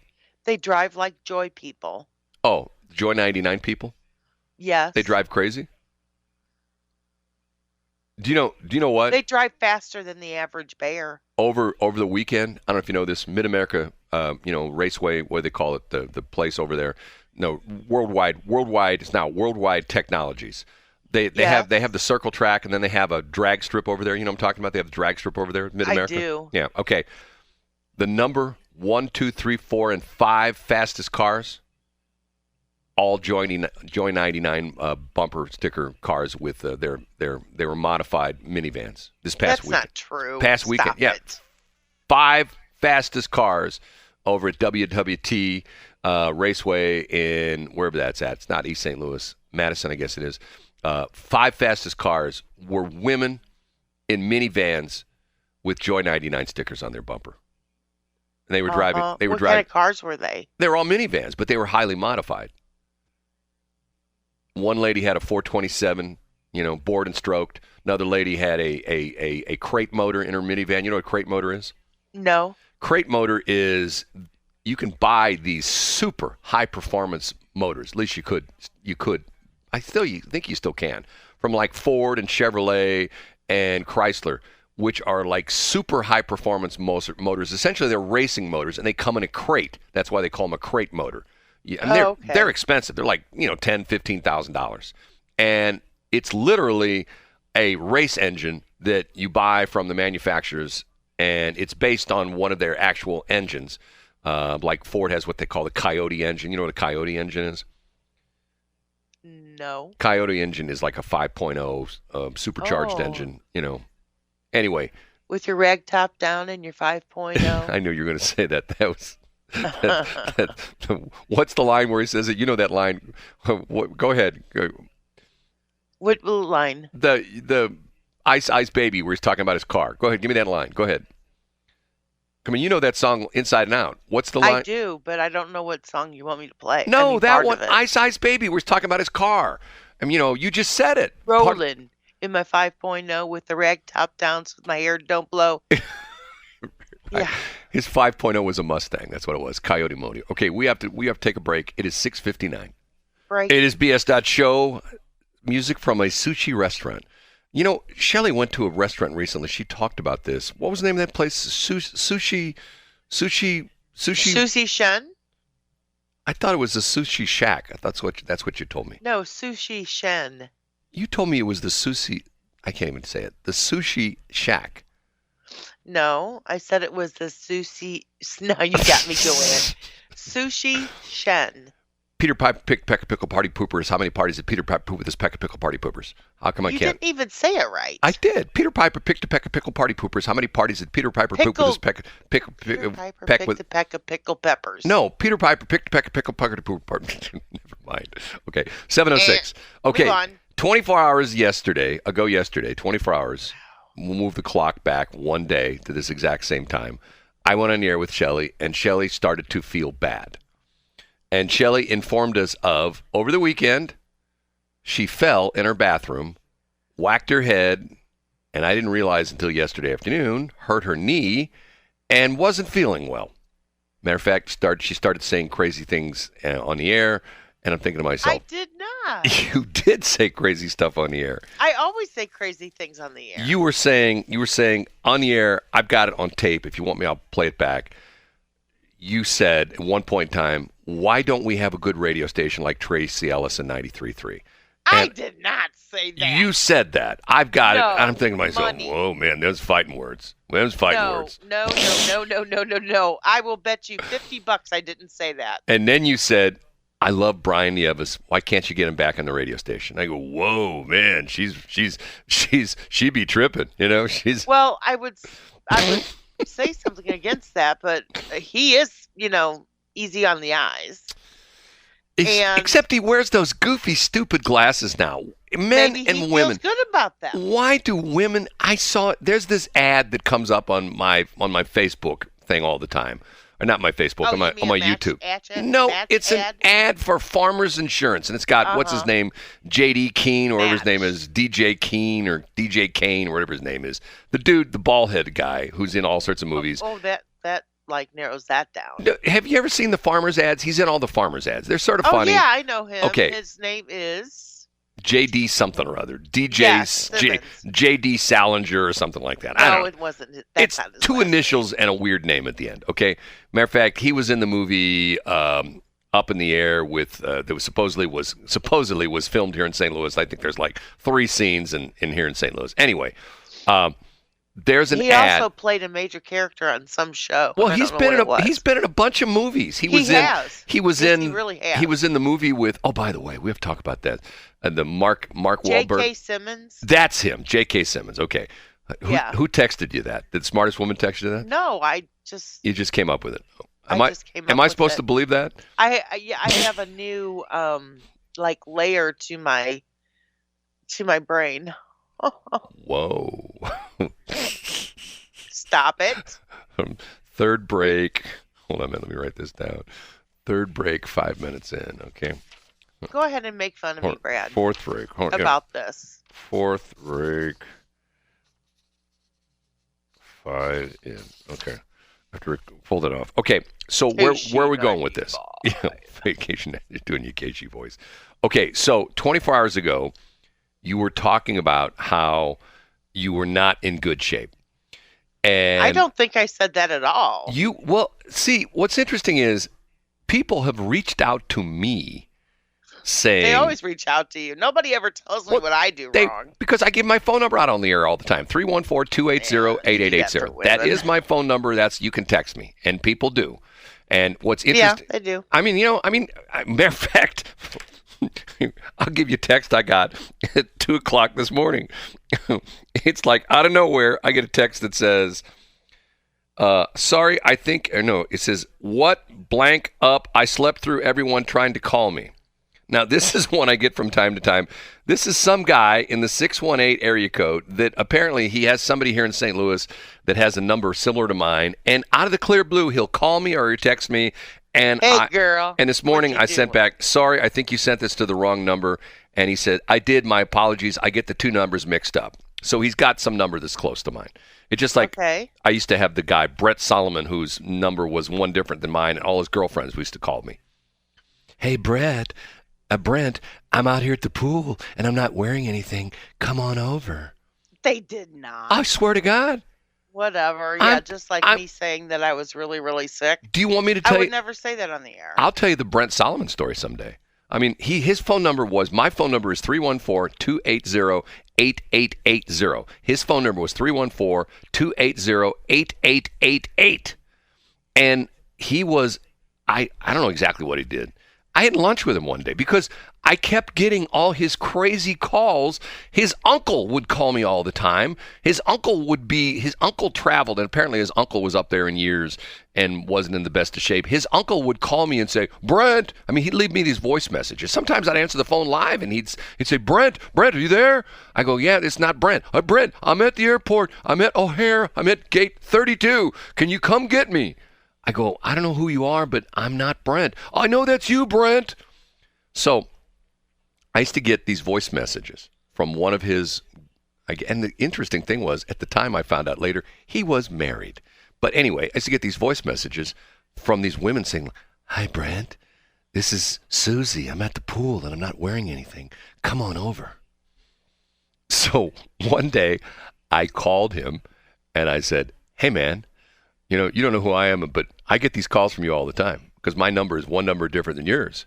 They drive like joy people. Oh, Joy 99 people? Yes. They drive crazy? Do you know what? They drive faster than the average bear. Over the weekend, I don't know if you know this, Mid-America, Raceway, what do they call it, the place over there? No, worldwide. It's now Worldwide Technologies. They have the circle track, and then they have a drag strip over there. You know what I'm talking about? They have a drag strip over there, Mid-America. I do. Yeah. Okay. The number 1, 2, 3, 4, and 5 fastest cars. All Joy 99 bumper sticker cars with they were modified minivans this past weekend. That's not true. Past weekend, Stop yeah. it. 5 fastest cars over at WWT Raceway in wherever that's at. It's not East St. Louis, Madison, I guess it is. 5 fastest cars were women in minivans with Joy 99 stickers on their bumper. And they were driving. What kind of cars were they? They were all minivans, but they were highly modified. One lady had a 427, bored and stroked. Another lady had a crate motor in her minivan. You know what a crate motor is? No. Crate motor is, you can buy these super high performance motors. At least you could. I think you still can. From like Ford and Chevrolet and Chrysler, which are like super high performance motors. Essentially, they're racing motors, and they come in a crate. That's why they call them a crate motor. Yeah, and they're expensive. They're like, $10,000, $15,000. And it's literally a race engine that you buy from the manufacturers, and it's based on one of their actual engines. Like Ford has what they call the Coyote engine. You know what a Coyote engine is? No. Coyote engine is like a 5.0 supercharged engine, Anyway. With your rag top down and your 5.0. I knew you were going to say that. That was... What's the line where he says it? You know that line. Go ahead. What line? The Ice Baby where he's talking about his car. Go ahead. Give me that line. Go ahead. I mean, you know that song inside and out. What's the line? I do, but I don't know what song you want me to play. No, that one. Ice Baby where he's talking about his car. I mean, you just said it. Rolling in my 5.0 with the rag top down so my hair don't blow. Yeah. His 5.0 was a Mustang. That's what it was. Coyote Modi. Okay, we have to take a break. It is 6:59. Right. It is BS.Show. Music from a sushi restaurant. Shelley went to a restaurant recently. She talked about this. What was the name of that place? Sushi. Sushi Shen? I thought it was the Sushi Shack. I thought that's what you told me. No, Sushi Shen. You told me it was the sushi. I can't even say it. The Sushi Shack. No, I said it was the sushi. Now you got me going. Sushi Shen. Peter Piper picked Peck of Pickle Party Poopers. How many parties did Peter Piper poop with his Peck of Pickle Party Poopers? How come I can't? You didn't even say it right. I did. Peter Piper picked a Peck of Pickle Party Poopers. How many parties did Peter Piper poop with his Peck of Pickle Peppers? No, Peter Piper picked a Peck of Pickle Party Poopers. Never mind. Okay, 7:06. Okay, 24 hours ago yesterday, 24 hours. We'll move the clock back one day to this exact same time. I went on the air with Shelley, and Shelley started to feel bad. And Shelley informed us of, over the weekend, she fell in her bathroom, whacked her head, and I didn't realize until yesterday afternoon, hurt her knee, and wasn't feeling well. Matter of fact, she started saying crazy things on the air, and I'm thinking to myself, I did not. you did say crazy stuff on the air. I always say crazy things on the air. You were saying on the air, I've got it on tape. If you want me, I'll play it back. You said at one point in time, why don't we have a good radio station like Tracy Ellis in 93.3? I did not say that. You said that. I've got it. No, I'm thinking to myself, money. whoa, man, there's fighting words. Words. No. I will bet you $50 I didn't say that. And then you said, I love Brian Nieves. Why can't you get him back on the radio station? I go, whoa, man, she'd be tripping. Well, I would say something against that, but he is, easy on the eyes. Except he wears those goofy, stupid glasses now. Men maybe and he women. feels good about that. Why do women? I saw there's this ad that comes up on my Facebook thing all the time, or not my Facebook, on my YouTube. No, it's an ad for Farmers Insurance, and it's got what's his name, J.D. Keene, or whatever his name is, DJ Keene or DJ Kane, or whatever his name is. The dude, the bald-headed guy who's in all sorts of movies. That narrows that down. Have you ever seen the Farmers ads? He's in all the Farmers ads. They're sort of funny. Oh yeah, I know him. Okay. His name is J.D. something or other. J.D. Salinger or something like that. I don't know. It wasn't. It's two initials and a weird name at the end. Okay. Matter of fact, he was in the movie Up in the Air with that was supposedly was filmed here in St. Louis. I think there's like 3 scenes in here in St. Louis. Anyway, there's an ad. He also played a major character on some show. Well, he's been in a bunch of movies. He was in the movie with. Oh, by the way, we have to talk about that. The Mark Wahlberg. J.K. Simmons. That's him. J.K. Simmons. Okay. Who texted you that? Did the smartest woman text you that? No, You just came up with it. Am I I supposed to believe that? I have a new layer to my brain. Whoa. Stop it. Third break. Hold on a minute. Let me write this down. Third break, 5 minutes in. Okay. Go ahead and make fun of me, Brad. Fourth break. About this. Fourth break. 5 in. Okay. I have to pull that off. Okay. So where are we going with this? Yeah, vacation. You're doing your KG voice. Okay. So 24 hours ago, you were talking about how you were not in good shape. And I don't think I said that at all. See, what's interesting is people have reached out to me saying... They always reach out to you. Nobody ever tells me what I do wrong. Because I give my phone number out on the air all the time, 314-280-8880. That is my phone number. You can text me, and people do. And what's interesting... Yeah, they do. Matter of fact... I'll give you a text I got at 2 o'clock this morning. It's like out of nowhere, I get a text that says, sorry, it says, what blank up? I slept through everyone trying to call me. Now, this is one I get from time to time. This is some guy in the 618 area code that apparently he has somebody here in St. Louis that has a number similar to mine. And out of the clear blue, he'll call me or he'll text me. And girl. And this morning I sent back, sorry, I think you sent this to the wrong number. And he said, I did. My apologies. I get the 2 numbers mixed up. So he's got some number that's close to mine. It's just like I used to have the guy, Brett Solomon, whose number was one different than mine. And all his girlfriends used to call me. Hey, Brent, I'm out here at the pool and I'm not wearing anything. Come on over. They did not. I swear to God. Whatever. Yeah, just like me saying that I was really, really sick. Do you want me to tell you? I would never say that on the air. I'll tell you the Brent Solomon story someday. I mean, his phone number was, my phone number is 314-280-8880. His phone number was 314-280-8888. And he was, I don't know exactly what he did. I had lunch with him one day because I kept getting all his crazy calls. His uncle would call me all the time. His uncle traveled, and apparently his uncle was up there in years and wasn't in the best of shape. His uncle would call me and say, Brent, he'd leave me these voice messages. Sometimes I'd answer the phone live and he'd say, Brent, are you there? I go, yeah, it's not Brent. Brent, I'm at the airport. I'm at O'Hare. I'm at gate 32. Can you come get me? I go, I don't know who you are, but I'm not Brent. I know that's you, Brent. So I used to get these voice messages from one of his, and the interesting thing was, at the time I found out later, he was married. But anyway, I used to get these voice messages from these women saying, "Hi, Brent. This is Susie. I'm at the pool and I'm not wearing anything. Come on over." So one day I called him and I said, "Hey, man, you don't know who I am, but I get these calls from you all the time because my number is one number different than yours."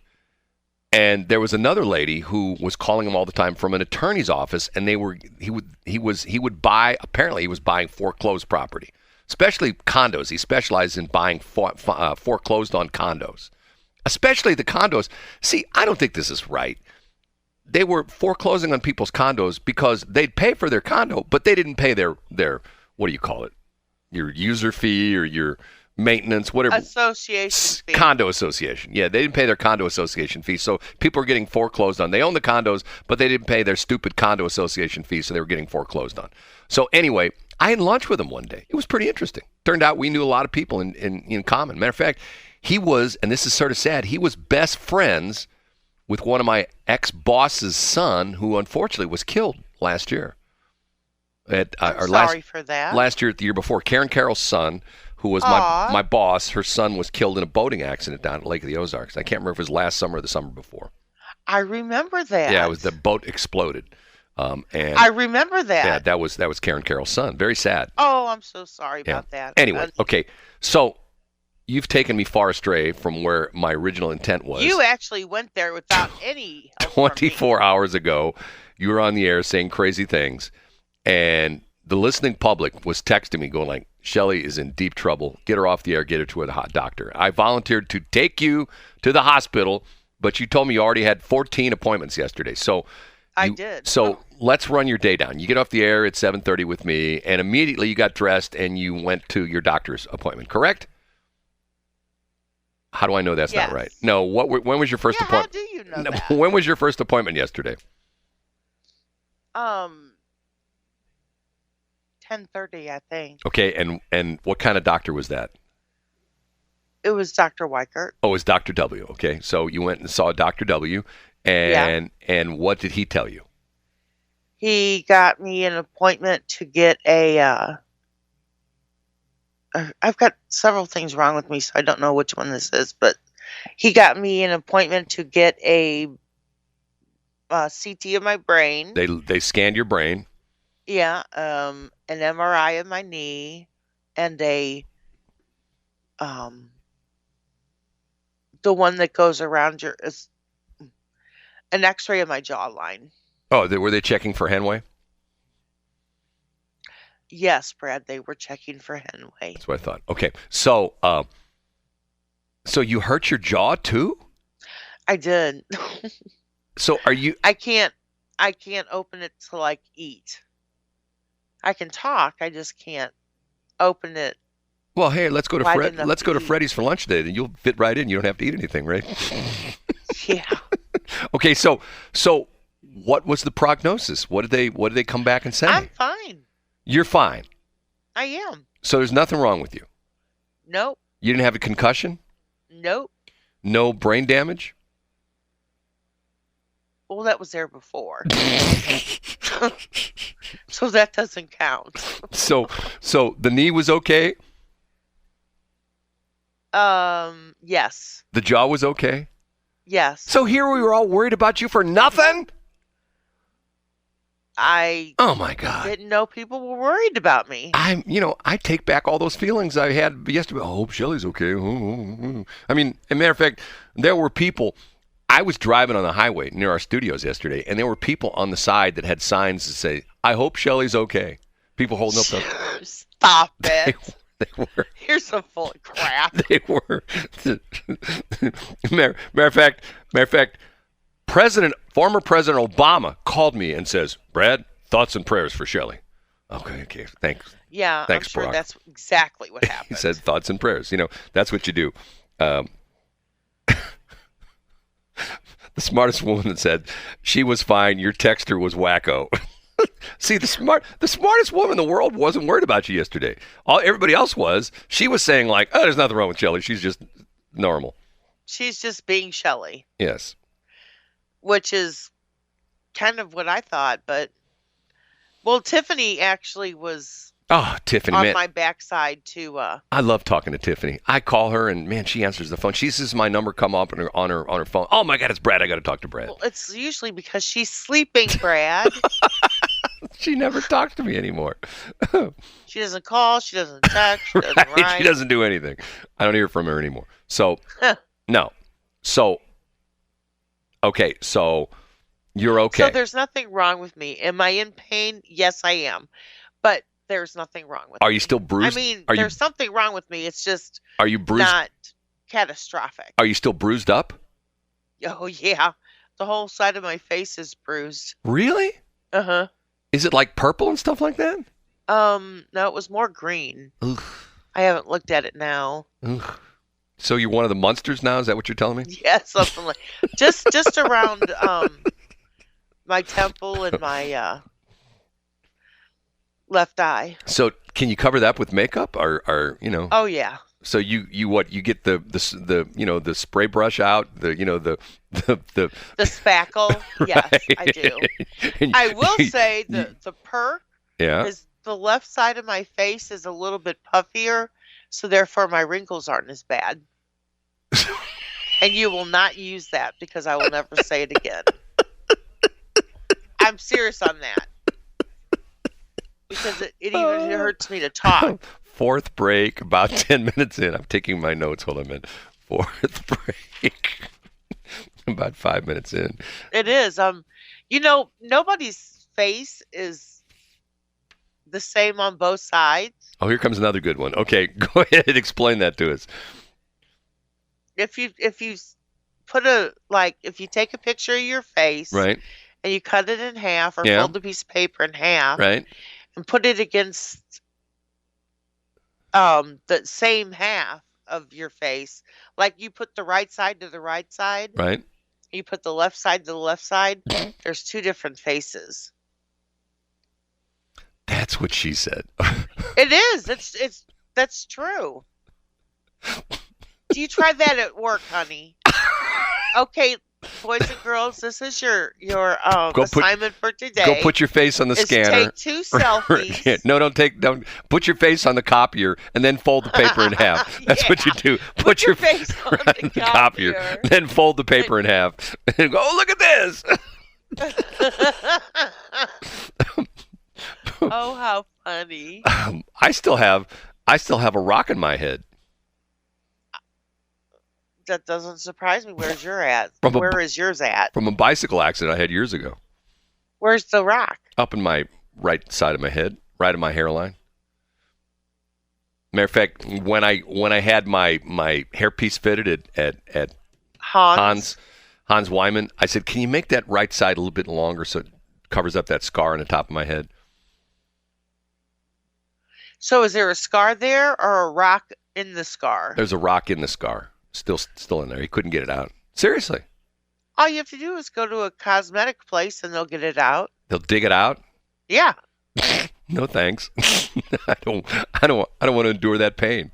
And there was another lady who was calling him all the time from an attorney's office, and he would buy, apparently he was buying foreclosed property, especially condos. He specialized in buying foreclosed on condos, especially the condos. See, I don't think this is right. They were foreclosing on people's condos because they'd pay for their condo, but they didn't pay their what do you call it? Your user fee or your maintenance, whatever. Association fee. Condo association. Yeah, they didn't pay their condo association fee. So people were getting foreclosed on. They own the condos, but they didn't pay their stupid condo association fee, so they were getting foreclosed on. So anyway, I had lunch with him one day. It was pretty interesting. Turned out we knew a lot of people in common. Matter of fact, he was, and this is sort of sad, he was best friends with one of my ex-boss's son, who unfortunately was killed last year. Sorry for that. Last year, the year before, Karen Carroll's son, who was my boss, her son was killed in a boating accident down at Lake of the Ozarks. I can't remember if it was last summer or the summer before. I remember that. Yeah, it was the boat exploded. And I remember that. Yeah, that was Karen Carroll's son. Very sad. Oh, I'm so sorry about that. Anyway, okay, so you've taken me far astray from where my original intent was. You actually went there without any help 24 hours ago, you were on the air saying crazy things, and the listening public was texting me going like, "Shelley is in deep trouble. Get her off the air. Get her to a hot doctor." I volunteered to take you to the hospital, but you told me you already had 14 appointments yesterday. So I did. So let's run your day down. You get off the air at 7:30 with me, and immediately you got dressed and you went to your doctor's appointment, correct? How do I know that's not right? No. When was your first appointment? How do you know that? When was your first appointment yesterday? 10:30, I think. Okay, and what kind of doctor was that? It was Dr. Weichert. Oh, it was Dr. W. Okay, so you went and saw Dr. W. And what did he tell you? He got me an appointment to get a. I've got several things wrong with me, so I don't know which one this is. But he got me an appointment to get a CT of my brain. They scanned your brain. Yeah, an MRI of my knee, and the one that goes around an X-ray of my jawline. Oh, were they checking for Henway? Yes, Brad, they were checking for Henway. That's what I thought. Okay, so you hurt your jaw too? I did. So are you? I can't open it to like eat. I can talk. I just can't open it. Well, hey, let's go to Let's go to eat. Freddy's for lunch today. Then you'll fit right in. You don't have to eat anything, right? Yeah. Okay, so what was the prognosis? What did they come back and say? I'm fine. You're fine. I am. So there's nothing wrong with you. Nope. You didn't have a concussion? Nope. No brain damage? Well, that was there before. So that doesn't count. So the knee was okay? Yes. The jaw was okay? Yes. So here we were all worried about you for nothing? Oh my God. Didn't know people were worried about me. I take back all those feelings I had yesterday. I hope Shelley's okay. I mean, as a matter of fact, there were people. I was driving on the highway near our studios yesterday, and there were people on the side that had signs that say, "I hope Shelley's okay." People holding up the. Stop it. They were. You're so full of crap. They were. Matter of fact, former President Obama called me and says, "Brad, thoughts and prayers for Shelley." Okay, thanks. Yeah, thanks, I'm sure Barack. that's exactly what happened. He said thoughts and prayers. That's what you do. The smartest woman that said she was fine. Your texter was wacko. See, the smartest woman in the world wasn't worried about you yesterday. Everybody else was. She was saying like, "Oh, there's nothing wrong with Shelley. She's just normal." She's just being Shelley. Yes. Which is kind of what I thought, but well, Tiffany actually was Oh, Tiffany, on man. my backside to. I love talking to Tiffany. I call her, and man, she answers the phone. She sees my number come up on her phone. Oh my God, it's Brad. I got to talk to Brad. Well, it's usually because she's sleeping, Brad. She never talks to me anymore. She doesn't call. She doesn't text. She doesn't Right? write. She doesn't do anything. I don't hear from her anymore. So, no. So, okay. So, you're okay. So there's nothing wrong with me. Am I in pain? Yes, I am. But there's nothing wrong with me. Are you still bruised? I mean, Are there's something wrong with me. It's just Are you bruised? not catastrophic. Are you still bruised up? Oh, yeah. The whole side of my face is bruised. Really? Uh-huh. Is it like purple and stuff like that? No, it was more green. Ugh. I haven't looked at it now. Ugh. So you're one of the monsters now? Is that what you're telling me? Yeah, something like just around my temple and my left eye. So can you cover that up with makeup, or Oh yeah. So you what? You get the spray brush out, the The spackle. Yes, right? I do. And I will say the perk yeah. is the left side of my face is a little bit puffier, so therefore my wrinkles aren't as bad. And you will not use that because I will never say it again. I'm serious on that. Because it even hurts me to talk. Fourth break, about 10 minutes in. I'm taking my notes. Hold on a minute. Fourth break. About 5 minutes in. It is. Nobody's face is the same on both sides. Oh, here comes another good one. Okay, go ahead and explain that to us. If you if you take a picture of your face, Right, and you cut it in half or Yeah. fold a piece of paper in half right. and put it against the same half of your face, like you put the right side to the right side, Right. you put the left side to the left side, there's two different faces. That's what she said. It is. That's true. Do you try that at work, honey? Okay, boys and girls, this is your assignment for today. Go put your face on the is scanner. take two selfies. No, don't put your face on the copier and then fold the paper in half. That's what you do. Put your face on the copier. then fold the paper in half and go, oh, look at this. Oh, how funny. I still have a rock in my head. That doesn't surprise me. Where's your at? From a- Where is yours at? From a bicycle accident I had years ago. Where's the rock? Up in my right side of my head, right in my hairline. Matter of fact, when I had my hairpiece fitted at Hans Wyman, I said, can you make that right side a little bit longer so it covers up that scar on the top of my head? So is there a scar there or a rock in the scar? There's a rock in the scar. Still in there. He couldn't get it out. Seriously. All you have to do is go to a cosmetic place and they'll get it out. They'll dig it out? Yeah. No thanks. I don't want to endure that pain.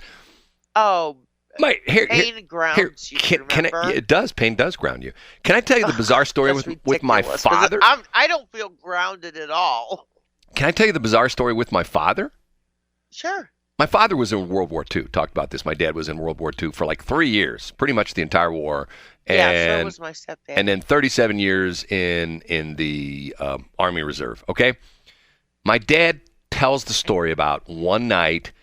Oh, My hair pain grounds you. Remember? It does. Pain does ground you. Can I tell you the bizarre story That's with my ridiculous, 'cause father? I don't feel grounded at all. Can I tell you the bizarre story with my father? Sure. My father was in World War II. Talked about this. My dad was in World War II for like 3 years, pretty much the entire war. Yeah, so was my stepdad. And then 37 years in the Army Reserve. Okay, my dad tells the story about one night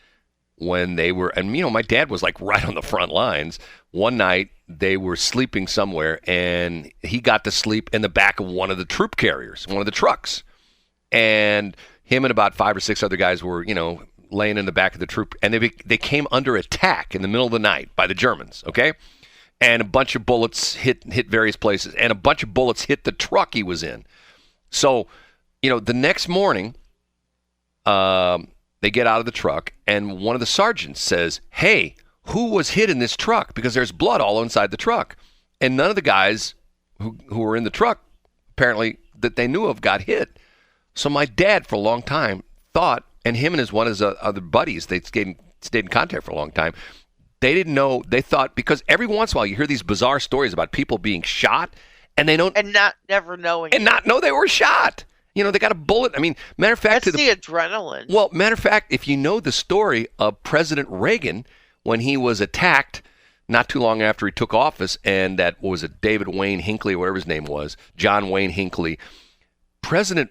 when they were, and my dad was like right on the front lines. One night they were sleeping somewhere, and he got to sleep in the back of one of the troop carriers, one of the trucks, and him and about 5 or 6 other guys were, laying in the back of the troop, and they came under attack in the middle of the night by the Germans, okay? And a bunch of bullets hit various places, and a bunch of bullets hit the truck he was in. So, the next morning, they get out of the truck, and one of the sergeants says, hey, who was hit in this truck? Because there's blood all inside the truck. And none of the guys who were in the truck, apparently, that they knew of got hit. So my dad, for a long time, thought, and him and his other buddies, they stayed in contact for a long time. They didn't know. They thought, because every once in a while you hear these bizarre stories about people being shot, and they don't and never knowing and not know they were shot. You know, they got a bullet. I mean, matter of fact, That's the adrenaline. well, matter of fact, if you know the story of President Reagan when he was attacked not too long after he took office, and that was it, David Wayne Hinckley, or whatever his name was, John Wayne Hinckley, President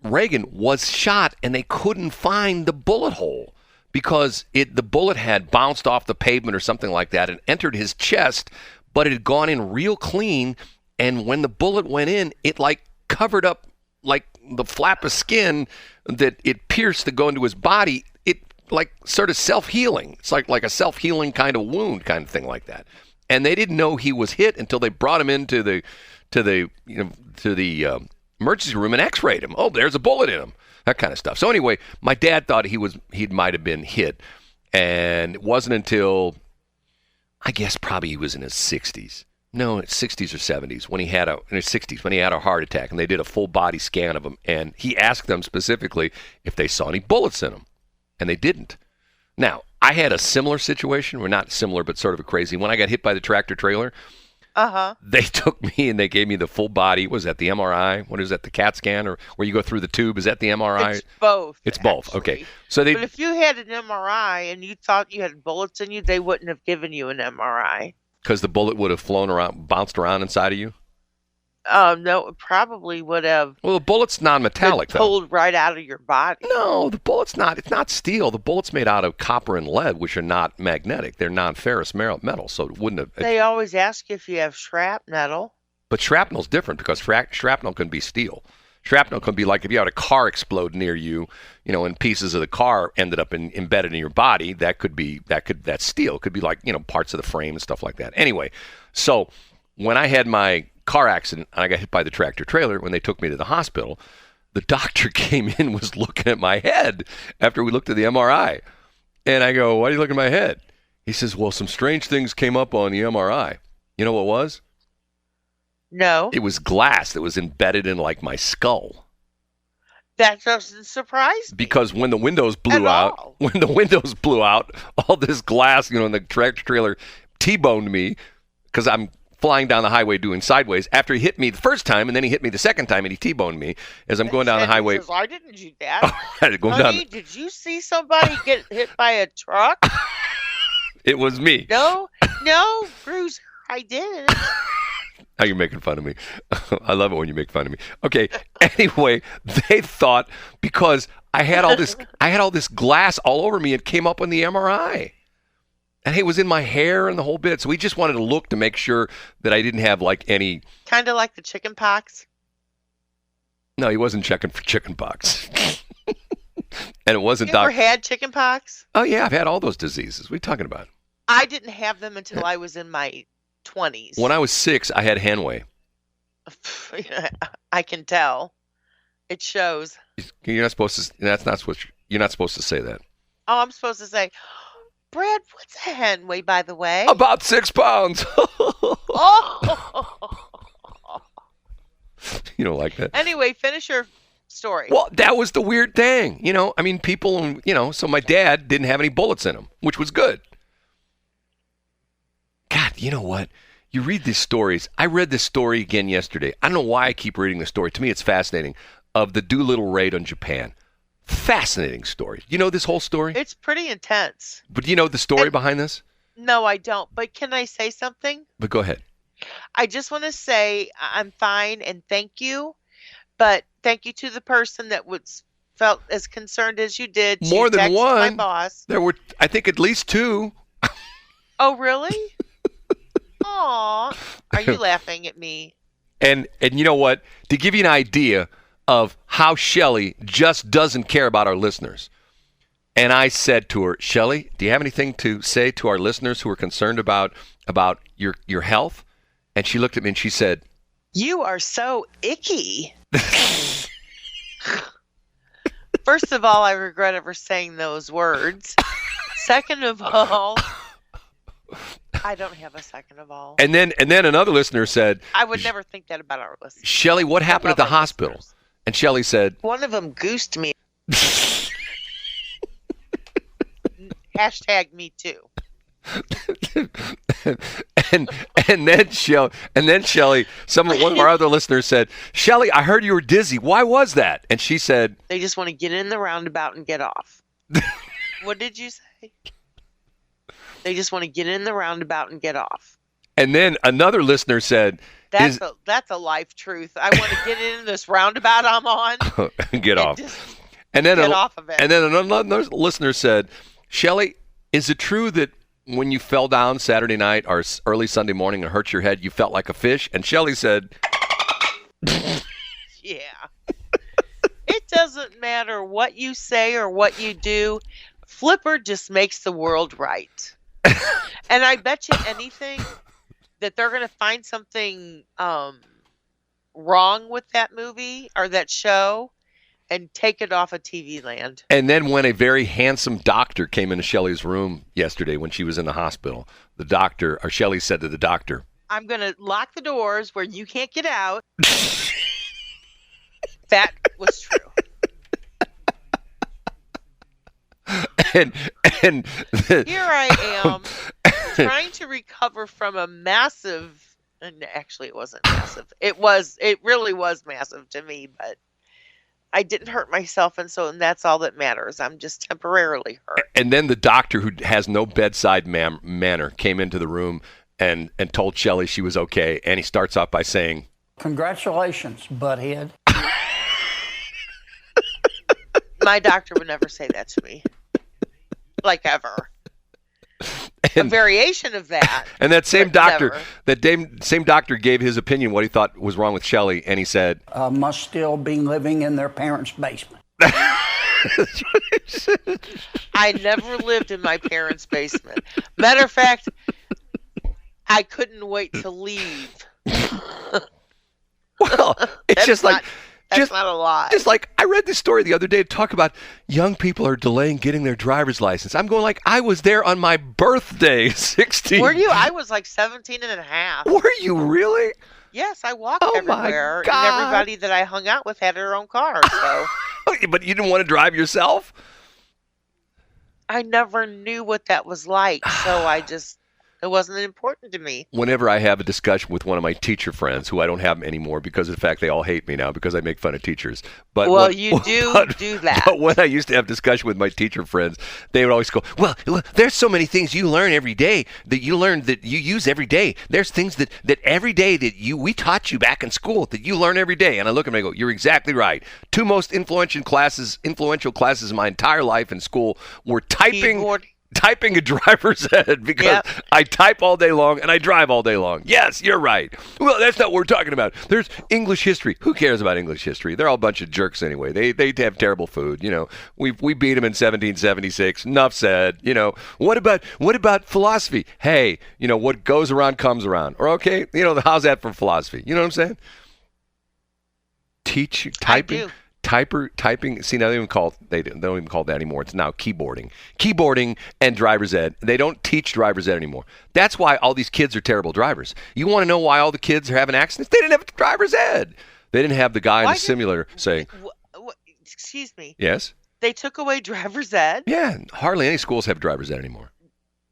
Reagan was shot, and they couldn't find the bullet hole because the bullet had bounced off the pavement or something like that and entered his chest, but it had gone in real clean, and when the bullet went in, it like covered up like the flap of skin that it pierced to go into his body. It like sort of self-healing. It's like a self-healing kind of wound kind of thing like that. And they didn't know he was hit until they brought him into the emergency room and x-rayed him. Oh, there's a bullet in him. That kind of stuff. So anyway, my dad thought he might have been hit, and it wasn't until I guess probably he was in his 60s. No, 60s or 70s when he had a heart attack, and they did a full body scan of him, and he asked them specifically if they saw any bullets in him, and they didn't. Now, I had a similar situation, or not similar, but sort of a crazy. When I got hit by the tractor trailer, they took me and they gave me the full body. Was that the MRI? What is that, the CAT scan, or where you go through the tube? Is that the MRI? It's both. It's both. Actually. Okay. But if you had an MRI and you thought you had bullets in you, they wouldn't have given you an MRI. Because the bullet would have flown around, bounced around inside of you? No, it probably would have. Well, the bullet's non-metallic, though. Pulled right out of your body. No, the bullet's not. It's not steel. The bullet's made out of copper and lead, which are not magnetic. They're non-ferrous metal, so it wouldn't have. They always ask if you have shrapnel. But shrapnel's different because shrapnel can be steel. Shrapnel can be like if you had a car explode near you, and pieces of the car ended up embedded in your body. That's steel. It could be like parts of the frame and stuff like that. Anyway, so when I had my car accident and I got hit by the tractor trailer, when they took me to the hospital, the doctor came in and was looking at my head after we looked at the MRI, and I go, "Why are you looking at my head?" He says, "Well, some strange things came up on the MRI." You know what it was? No. It was glass that was embedded in like my skull. That doesn't surprise me. Because when the windows blew out, all this glass, and the tractor trailer T-boned me because I'm flying down the highway doing sideways after he hit me the first time, and then he hit me the second time and he T-boned me as I'm going down the highway. Says, I didn't do that. Honey, did you see somebody get hit by a truck? It was me. No, Bruce, I didn't. Now you're making fun of me. I love it when you make fun of me. Okay. Anyway, they thought because I had all this glass all over me, it came up on the MRI. And it was in my hair and the whole bit. So we just wanted to look to make sure that I didn't have like any. Kind of like the chicken pox. No, he wasn't checking for chicken pox. And it wasn't. You ever had chicken pox? Oh yeah, I've had all those diseases. What are you talking about? I didn't have them until I was in my 20s. When I was 6, I had Hanway. I can tell. It shows. You're not supposed to. You're not supposed to say that. Oh, I'm supposed to say, Brad, what's a hen weigh, by the way? About 6 pounds. Oh. You don't like that. Anyway, finish your story. Well, that was the weird thing. People, so my dad didn't have any bullets in him, which was good. God, you know what? You read these stories. I read this story again yesterday. I don't know why I keep reading the story. To me, it's fascinating. Of the Doolittle raid on Japan. Fascinating story. You know this whole story? It's pretty intense. But do you know the story behind this? No, I don't. But can I say something? But go ahead. I just want to say I'm fine and thank you. But thank you to the person that felt as concerned as you did. More than one. My boss. There were, I think, at least 2. Oh, really? Aw. Are you laughing at me? And you know what? To give you an idea of how Shelley just doesn't care about our listeners. And I said to her, Shelley, do you have anything to say to our listeners who are concerned about your health? And she looked at me and she said, "You are so icky." First of all, I regret ever saying those words. Second of all, I don't have a second of all. And then another listener said, I would never think that about our listeners. Shelley, what happened at the hospital? Listeners. And Shelley said, one of them goosed me. Hashtag me too. and then Shelley, one of our other listeners said, Shelley, I heard you were dizzy. Why was that? And she said, They just want to get in the roundabout and get off. What did you say? They just want to get in the roundabout and get off. And then another listener said, That's a life truth. I want to get in this roundabout I'm on. Get off. And then get off of it. And then another listener said, Shelley, is it true that when you fell down Saturday night or early Sunday morning and hurt your head, you felt like a fish? And Shelley said, yeah. It doesn't matter what you say or what you do. Flipper just makes the world right. And I bet you anything that they're going to find something wrong with that movie or that show and take it off of TV land. And then when a very handsome doctor came into Shelley's room yesterday when she was in the hospital, Shelley said to the doctor, I'm going to lock the doors where you can't get out. That was true. And here I am trying to recover from a massive, and actually it wasn't massive. It really was massive to me, but I didn't hurt myself, and that's all that matters. I'm just temporarily hurt. And then the doctor, who has no bedside manner, came into the room and told Shelley she was okay, and he starts off by saying, "Congratulations, butthead." My doctor would never say that to me. Like ever. A variation of that. And that same doctor, never. same doctor gave his opinion what he thought was wrong with Shelley, and he said, must still be living in their parents' basement. I never lived in my parents' basement. Matter of fact, I couldn't wait to leave. Well, it's just like... That's not a lie. Just like I read this story the other day to talk about young people are delaying getting their driver's license. I'm going like, I was there on my birthday, 16. Were you? I was like 17 and a half. Were you really? Yes, I walked everywhere. My God. And everybody that I hung out with had their own car. So. But you didn't want to drive yourself? I never knew what that was like. So it wasn't important to me. Whenever I have a discussion with one of my teacher friends, who I don't have anymore because of the fact they all hate me now because I make fun of teachers. But you do that. But when I used to have discussion with my teacher friends, they would always go, well, there's so many things you learn every day that you use every day. There's things that every day that we taught you back in school that you learn every day. And I look at them and I go, you're exactly right. Two most influential classes in my entire life in school were typing a driver's ed because I type all day long and I drive all day long. Yes, you're right. Well, that's not what we're talking about. There's English history. Who cares about English history? They're all a bunch of jerks anyway. They have terrible food. You know, we beat them in 1776. Enough said. You know, what about philosophy? Hey, you know, what goes around comes around. Or okay, you know, how's that for philosophy? You know what I'm saying? Typing. Typing. See, now they don't even call it that anymore. It's now keyboarding and driver's ed. They don't teach driver's ed anymore. That's why all these kids are terrible drivers. You want to know why all the kids are having accidents? They didn't have driver's ed. They didn't have the guy in the simulator saying, excuse me. Yes. They took away driver's ed. Yeah, hardly any schools have driver's ed anymore.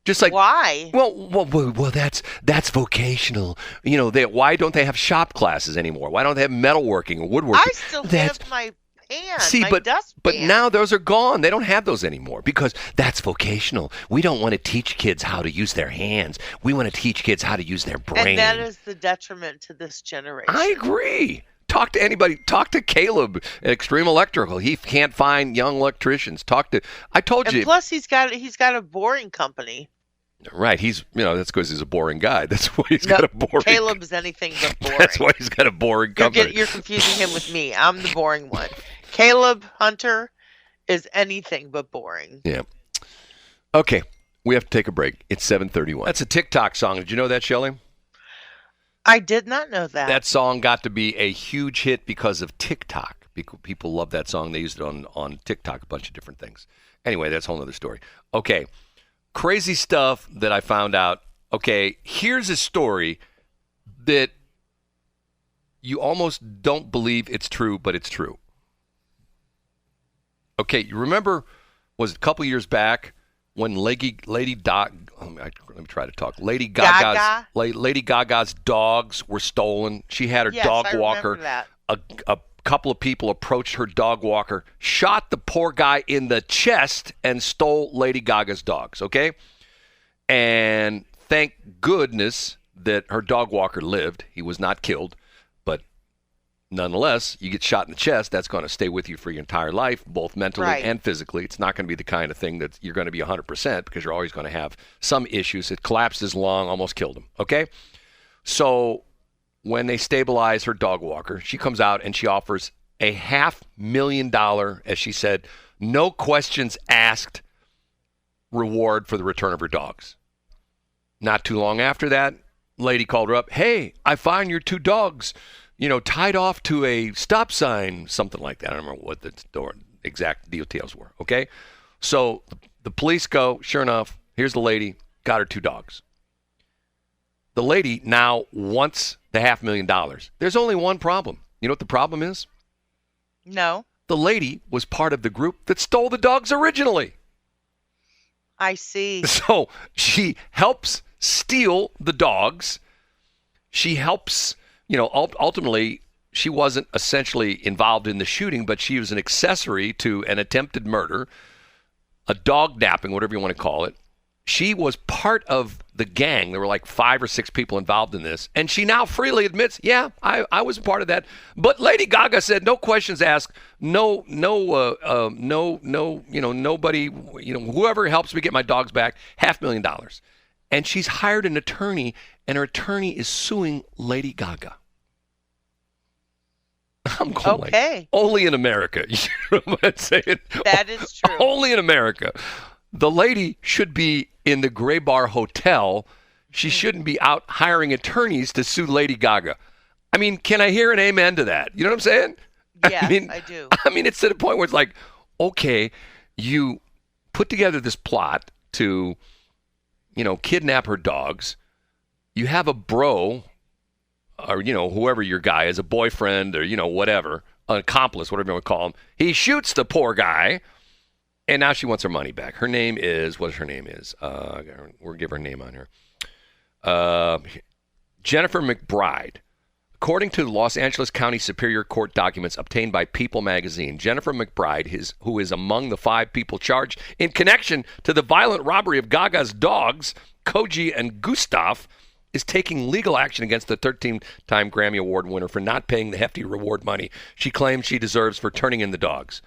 Just like why? Well, that's vocational. You know, why don't they have shop classes anymore? Why don't they have metalworking or woodworking? I still have my but now those are gone. They don't have those anymore because that's vocational. We don't want to teach kids how to use their hands. We want to teach kids how to use their brain. And that is the detriment to this generation. I agree. Talk to anybody. Talk to Caleb at Extreme Electrical. He can't find young electricians. I told you. Plus, he's got a boring company. Right, that's because he's a boring guy. That's why he's got a boring. Caleb is anything but boring. That's why he's got a boring company. You're confusing him with me. I'm the boring one. Caleb Hunter is anything but boring. Yeah. Okay, we have to take a break. It's 7:31. That's a TikTok song. Did you know that, Shelley? I did not know that. That song got to be a huge hit because of TikTok. People love that song. They used it on TikTok, a bunch of different things. Anyway, that's a whole other story. Okay. Crazy stuff that I found out. Okay, here's a story that you almost don't believe it's true, but it's true. Okay, you remember, was it a couple years back when Lady let me try to talk. Lady Gaga? Gaga's dogs were stolen. She had her Yes, dog I walker. remember that. A couple of people approached her dog walker, shot the poor guy in the chest, and stole Lady Gaga's dogs. Okay, and thank goodness that her dog walker lived. He was not killed, but nonetheless, you get shot in the chest, that's going to stay with you for your entire life, both mentally Right. and physically. It's not going to be the kind of thing that you're going to be 100% because you're always going to have some issues. It collapsed his lung, almost killed him. Okay? So when they stabilize her dog walker, she comes out and she offers a $500,000, as she said, no questions asked reward for the return of her dogs. Not too long after that, lady called her up. Hey, I find your two dogs, tied off to a stop sign, something like that. I don't remember what the exact details were. Okay, so the police go. Sure enough, here's the lady. Got her two dogs. The lady now wants the $500,000. There's only one problem. You know what the problem is? No, The lady was part of the group that stole the dogs originally. I see. So she helps steal the dogs. She helps, ultimately, she wasn't essentially involved in the shooting, but she was an accessory to an attempted murder, a dog napping, whatever you want to call it. She was part of the gang. There were like 5 or 6 people involved in this. And she now freely admits, yeah, I was a part of that. But Lady Gaga said, no questions asked. Nobody, whoever helps me get my dogs back, $500,000. And she's hired an attorney, and her attorney is suing Lady Gaga. I'm going Okay. only in America. You know what I'm saying? That is true. Only in America. The lady should be in the Gray Bar Hotel. She shouldn't be out hiring attorneys to sue Lady Gaga. I mean, can I hear an amen to that? You know what I'm saying? Yes, I do. I mean, it's to the point where it's like, okay, you put together this plot to, kidnap her dogs. You have a bro, or, whoever your guy is, a boyfriend or, whatever, an accomplice, whatever you want to call him. He shoots the poor guy. And now she wants her money back. Her name is, we'll give her name on here. Jennifer McBride. According to the Los Angeles County Superior Court documents obtained by People magazine, Jennifer McBride, who is among the 5 people charged in connection to the violent robbery of Gaga's dogs, Koji and Gustav, is taking legal action against the 13-time Grammy Award winner for not paying the hefty reward money she claims she deserves for turning in the dogs.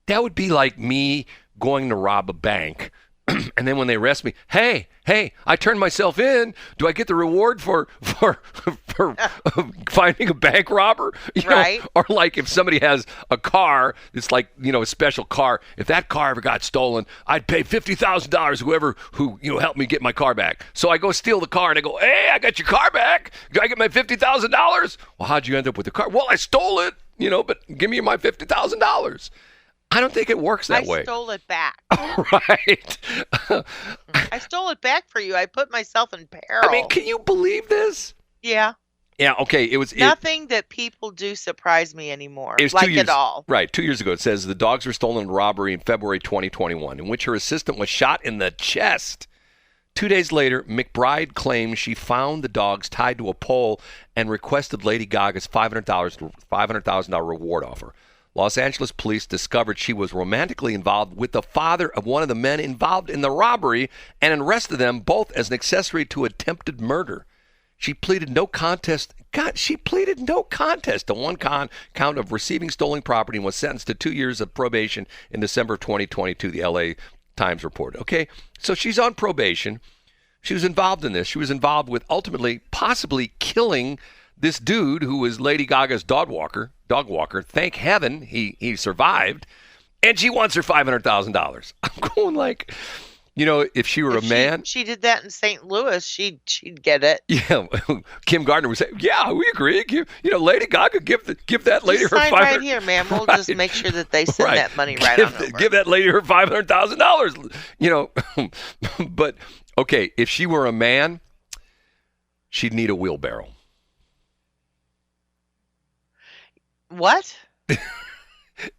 That would be like me going to rob a bank, and then when they arrest me, hey, I turned myself in. Do I get the reward for finding a bank robber? Right. Or like if somebody has a car, it's like, a special car. If that car ever got stolen, I'd pay $50,000 who helped me get my car back. So I go steal the car, and I go, hey, I got your car back. Do I get my $50,000? Well, how'd you end up with the car? Well, I stole it, but give me my $50,000. I don't think it works that way. I stole it back. Right. I stole it back for you. I put myself in peril. I mean, can you believe this? Yeah. Yeah, okay. It was Nothing that people do surprise me anymore. It was like 2 years, at all. Right, 2 years ago. It says the dogs were stolen in a robbery in February 2021, in which her assistant was shot in the chest. 2 days later, McBride claims she found the dogs tied to a pole and requested Lady Gaga's $500,000 reward offer. Los Angeles police discovered she was romantically involved with the father of one of the men involved in the robbery and arrested them both as an accessory to attempted murder. She pleaded no contest. She pleaded no contest to one count of receiving stolen property and was sentenced to 2 years of probation in December of 2022, the LA Times reported. Okay, so she's on probation. She was involved in this. She was involved with ultimately possibly killing this dude who was Lady Gaga's dog walker. Thank heaven he survived. And she wants her $500,000. I'm going like, if she were a man. She did that in St. Louis, she'd get it. Yeah. Kim Gardner would say, yeah, we agree. Lady Gaga, give that lady Just her sign $500,000. right here, ma'am. We'll just make sure that they send that money right on over. Give that lady her $500,000. But, okay, if she were a man, she'd need a wheelbarrow. What?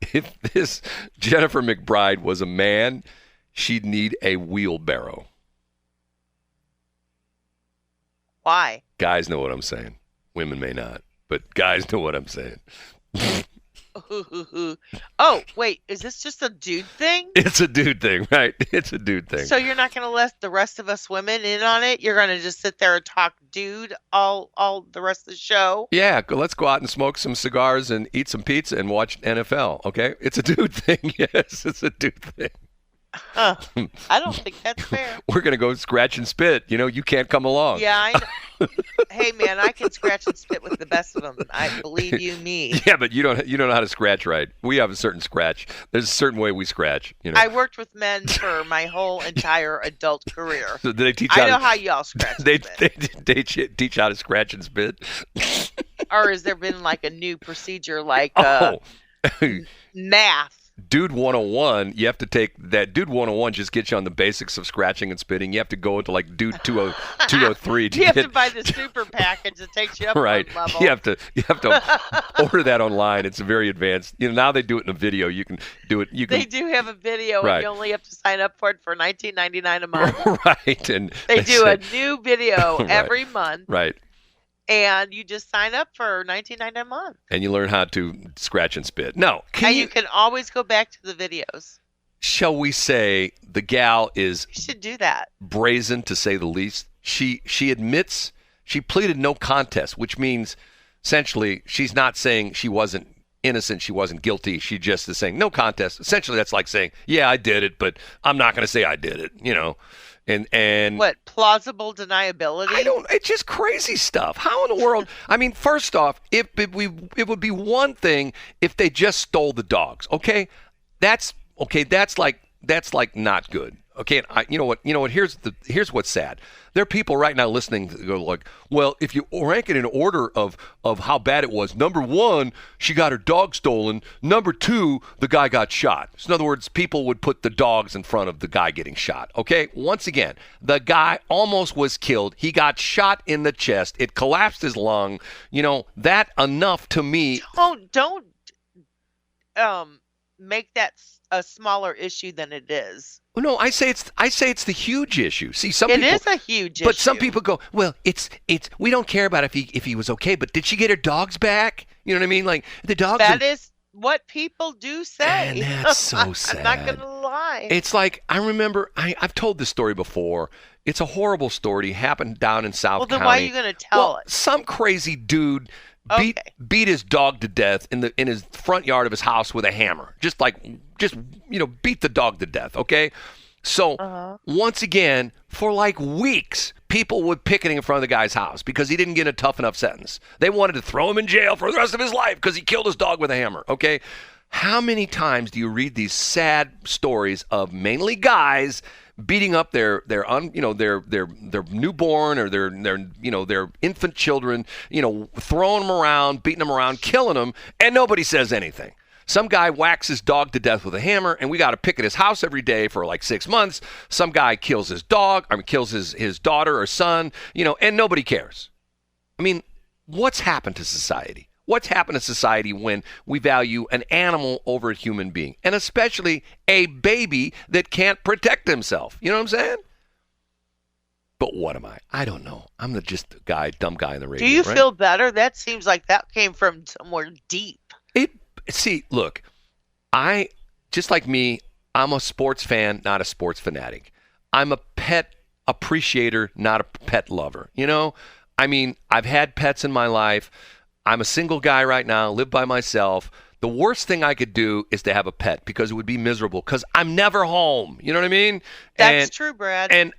If this Jennifer McBride was a man, she'd need a wheelbarrow. Why? Guys know what I'm saying. Women may not, but guys know what I'm saying. Oh, wait, is this just a dude thing? It's a dude thing, right? It's a dude thing. So you're not going to let the rest of us women in on it? You're going to just sit there and talk dude all the rest of the show? Yeah, let's go out and smoke some cigars and eat some pizza and watch NFL, okay? It's a dude thing, yes, it's a dude thing. Huh. I don't think that's fair. We're going to go scratch and spit. You can't come along. Yeah, I know. Hey, man, I can scratch and spit with the best of them. I believe you me. Yeah, but you don't know how to scratch right. We have a certain scratch. There's a certain way we scratch. I worked with men for my whole entire adult career. So did they teach I know how y'all scratch and spit. They teach how to scratch and spit? Or has there been like a new procedure like math? Dude 101, you have to take that. Dude 101 just gets you on the basics of scratching and spitting. You have to go into like Dude 203. You have to buy the super package that takes you up right. one level. You have to order that online. It's very advanced. Now they do it in a video. You can do it. They do have a video, right. and you only have to sign up for it for $19.99 a month. Right, and they do a new video every month. Right. And you just sign up for $19.99 a month. And you learn how to scratch and spit. No. You can always go back to the videos. Shall we say the gal is... You should do that. ...brazen, to say the least. She admits she pleaded no contest, which means essentially she's not saying she wasn't innocent, she wasn't guilty. She just is saying no contest. Essentially, that's like saying, yeah, I did it, but I'm not going to say I did it, And what, plausible deniability? It's just crazy stuff. How in the world? I mean, first off, it would be one thing if they just stole the dogs. Okay, that's like not good. Okay, you know what? Here's what's sad. There are people right now listening that go like, well, if you rank it in order of how bad it was, number 1, she got her dog stolen. Number 2, the guy got shot. So in other words, people would put the dogs in front of the guy getting shot. Okay, once again, the guy almost was killed. He got shot in the chest. It collapsed his lung. That enough to me. Don't make that a smaller issue than it is. No, I say it's the huge issue. See, it is a huge issue. But some people go, well, it's we don't care about if he was okay, but did she get her dogs back? You know what I mean? Like the dogs. That is what people do say. And that's so sad. I'm not gonna lie. It's like I remember I've told this story before. It's a horrible story. It happened down in South County. Well, then why are you gonna tell it? Some crazy dude beat his dog to death in his front yard of his house with a hammer. Just beat the dog to death, okay? So once again, for like weeks, people were picketing in front of the guy's house because he didn't get a tough enough sentence. They wanted to throw him in jail for the rest of his life because he killed his dog with a hammer, okay? How many times do you read these sad stories of mainly guys beating up their newborn or their infant children, throwing them around, beating them around, killing them, and nobody says anything. Some guy whacks his dog to death with a hammer, and we got to picket his house every day for like 6 months. Some guy kills his kills his daughter or son, and nobody cares. I mean, what's happened to society? What's happened to society when we value an animal over a human being, and especially a baby that can't protect himself? You know what I'm saying? But what am I? I don't know. I'm just a dumb guy in the radio. Do you feel better? That seems like that came from somewhere deep. See, look, just like me, I'm a sports fan, not a sports fanatic. I'm a pet appreciator, not a pet lover. I mean, I've had pets in my life. I'm a single guy right now, live by myself. The worst thing I could do is to have a pet because it would be miserable because I'm never home. You know what I mean? That's true, Brad. And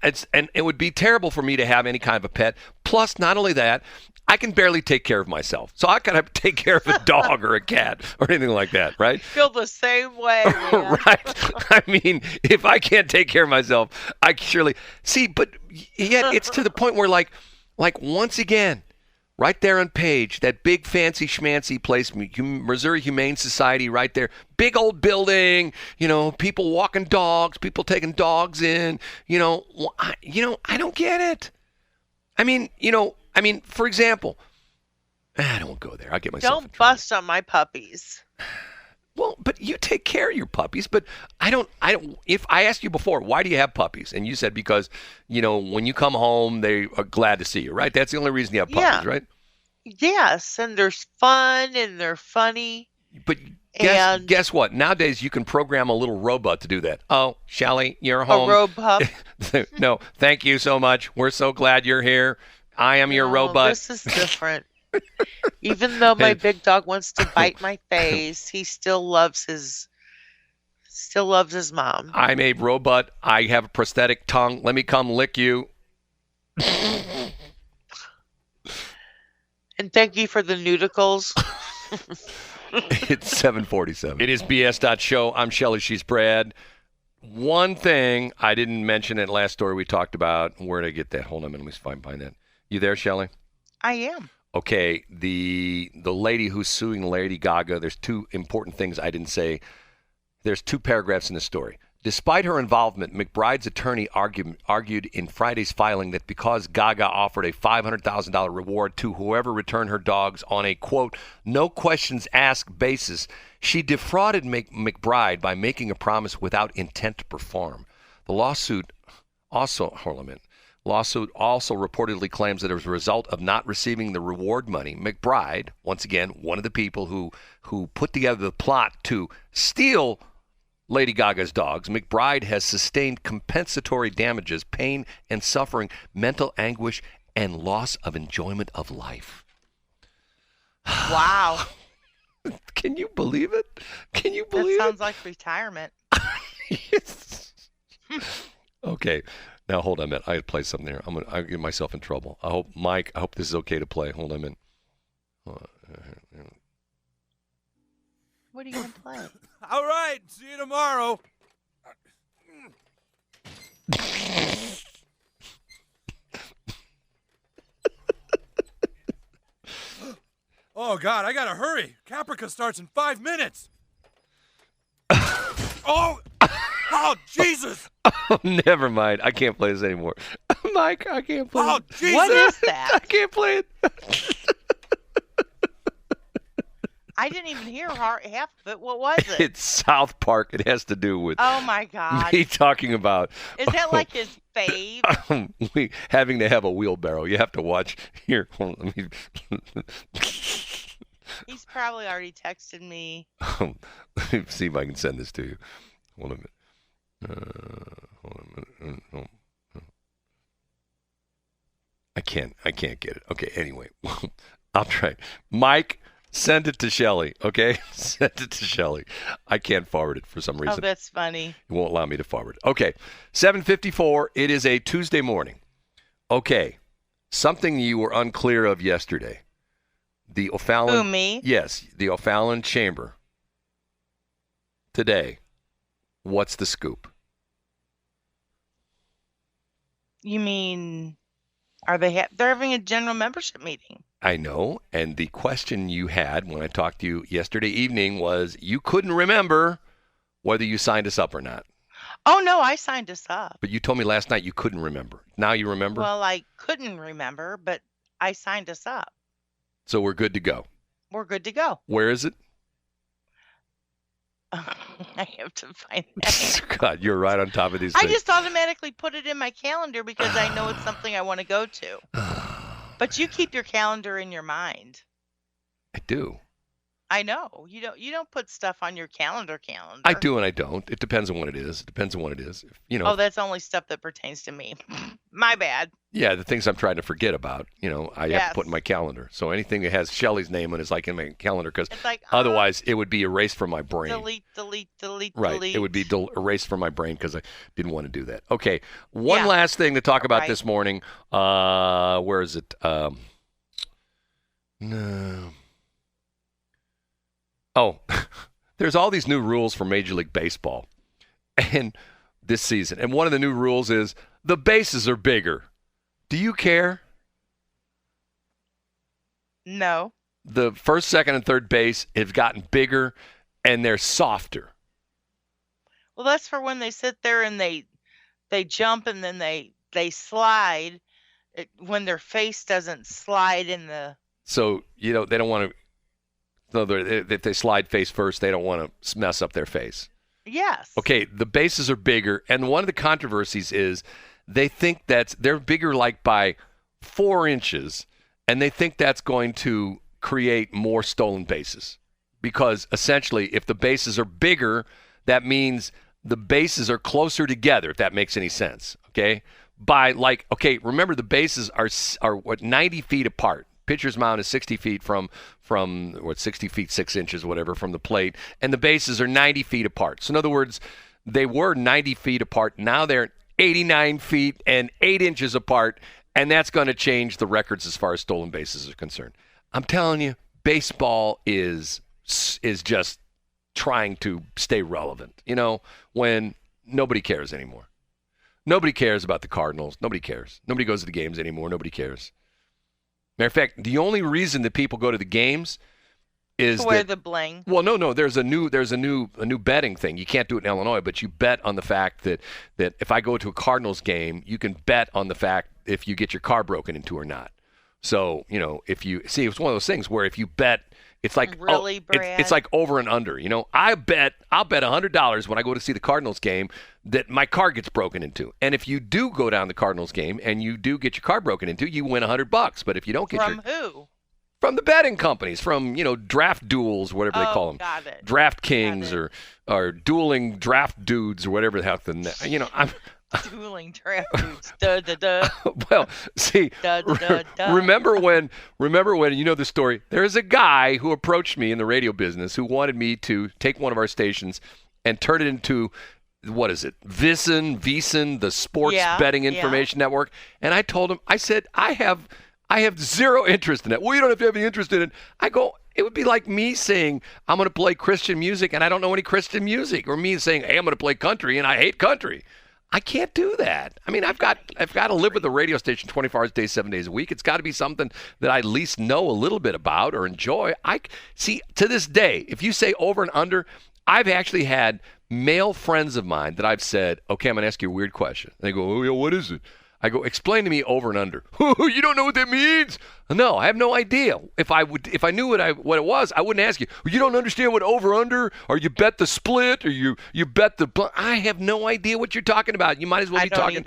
it would be terrible for me to have any kind of a pet. Plus, not only that, I can barely take care of myself. So I gotta take care of a dog or a cat or anything like that, right? I feel the same way, man. Right. I mean, if I can't take care of myself, I surely see, but yet it's to the point where like once again, right there on Page, that big fancy schmancy place, Missouri Humane Society right there. Big old building, people walking dogs, people taking dogs in, I don't get it. I mean, for example, I don't go there. I'll get myself in trouble. Don't bust on my puppies. Well, but you take care of your puppies. But I don't. If I asked you before, why do you have puppies? And you said because when you come home, they are glad to see you, right? That's the only reason you have puppies, Yeah. right? Yes, and there's fun and they're funny. But And guess what? Nowadays you can program a little robot to do that. Oh, Shelley, you're a home. robot. No, thank you so much. We're so glad you're here. I am your No, robot. this is different. Even though my big dog wants to bite my face, he still loves his mom. I'm a robot. I have a prosthetic tongue. Let me come lick you. And thank you for the nudicles. It's 7:47. It is BS.Show. I'm Shelley. She's Brad. One thing I didn't mention in last story we talked about. Where did I get that? Hold on a minute. Let me find that. You there, Shelley? I am. Okay. The lady who's suing Lady Gaga, there's two important things I didn't say. There's two paragraphs in the story. Despite her involvement, McBride's attorney argued in Friday's filing that because Gaga offered a $500,000 reward to whoever returned her dogs on a, quote, no questions asked basis, she defrauded McBride by making a promise without intent to perform. The lawsuit also reportedly claims that as a result of not receiving the reward money, McBride, once again, one of the people who put together the plot to steal Lady Gaga's dogs, McBride has sustained compensatory damages, pain and suffering, mental anguish, and loss of enjoyment of life. Wow. Can you believe it? Can you believe That it? sounds like retirement. Yes. Okay. Now, hold on a minute. I gotta play something here. I'll get myself in trouble. I hope this is okay to play. Hold on a minute. What are you going to play? All right. See you tomorrow. Oh, God, I gotta hurry. Caprica starts in 5 minutes. Oh, Jesus. Oh, never mind. I can't play this anymore. Mike, I can't play Oh, it. Jesus. What is that? I can't play it. I didn't even hear half of it. What was it? It's South Park. It has to do with Oh, my God. me talking about Is that like his fave? we having to have a wheelbarrow. You have to watch here. Hold on, He's probably already texted me. let me see if I can send this to you. Hold on a minute. I can't get it. Okay, anyway. I'll try. Mike, send it to Shelley, okay? Send it to Shelley. I can't forward it for some reason. Oh, that's funny. It won't allow me to forward it. Okay, 7:54. It is a Tuesday morning. Okay, something you were unclear of yesterday. The O'Fallon. Who, me? Yes, the O'Fallon Chamber. Today, what's the scoop? You mean, are they they're having a general membership meeting? I know, and the question you had when I talked to you yesterday evening was you couldn't remember whether you signed us up or not. Oh, no, I signed us up. But you told me last night you couldn't remember. Now you remember? Well, I couldn't remember, but I signed us up. So we're good to go. We're good to go. Where is it? I have to find that. God, you're right on top of these I things. just automatically put it in my calendar because I know it's something I want to go to. But you keep your calendar in your mind. I do. I know. You don't put stuff on your calendar. I do and I don't. It depends on what it is. It depends on what it is. You know. Oh, that's only stuff that pertains to me. My bad. Yeah, the things I'm trying to forget about, I have to put in my calendar. So anything that has Shelley's name on it is like in my calendar because It's like otherwise it would be erased from my brain. delete, delete, delete, Right. delete. It would be erased from my brain because I didn't want to do that. Okay. One last thing to talk about this morning. Where is it? No. Oh, there's all these new rules for Major League Baseball and this season. And one of the new rules is the bases are bigger. Do you care? No. The first, second, and third base have gotten bigger and they're softer. Well, that's for when they sit there and they jump and then they slide when their face doesn't slide in the. So, they don't want to So if they slide face first, they don't want to mess up their face. Yes. Okay, the bases are bigger, and one of the controversies is they think they're bigger like by 4 inches, and they think that's going to create more stolen bases. Because essentially, if the bases are bigger, that means the bases are closer together, if that makes any sense, okay? Remember the bases are what, 90 feet apart. Pitcher's mound is 60 feet from 60 feet 6 inches, whatever, from the plate, and the bases are 90 feet apart. So in other words, they were 90 feet apart. Now they're 89 feet and 8 inches apart, and that's going to change the records as far as stolen bases are concerned. I'm telling you, baseball is just trying to stay relevant, when nobody cares anymore. Nobody cares about the Cardinals. Nobody cares. Nobody goes to the games anymore. Nobody cares. Matter of fact, the only reason that people go to the games is to wear the bling. Well, no. There's a new betting thing. You can't do it in Illinois, but you bet on the fact that if I go to a Cardinals game, you can bet on the fact if you get your car broken into or not. So if you see, it's one of those things where if you bet. It's like really, Brad? It's like over and under. I'll bet $100 when I go to see the Cardinals game that my car gets broken into. And if you do go down the Cardinals game and you do get your car broken into, you win $100. But if you don't get from who? From the betting companies, from draft duels, whatever they call them, got it. Draft Kings or dueling draft dudes or whatever the hell. I'm. Dueling draft dudes. Duh, duh, duh. Well, see, duh, duh, duh. remember when, you know the story, there's a guy who approached me in the radio business who wanted me to take one of our stations and turn it into, what is it, VEASAN, the sports betting information network. And I told him, I said, I have zero interest in it. Well, you don't have to have any interest in it. I go, it would be like me saying I'm going to play Christian music and I don't know any Christian music, or me saying, hey, I'm going to play country and I hate country. I can't do that. I mean, I've got to live with the radio station 24 hours a day, 7 days a week. It's got to be something that I at least know a little bit about or enjoy. I see, to this day, if you say over and under, I've actually had male friends of mine that I've said, okay, I'm going to ask you a weird question. And they go, oh, yeah, what is it? I go, explain to me over and under. You don't know what that means? No, I have no idea. If I knew what it was, I wouldn't ask you. You don't understand what over under, or you bet the split, or you bet the. I have no idea what you're talking about. You might as well be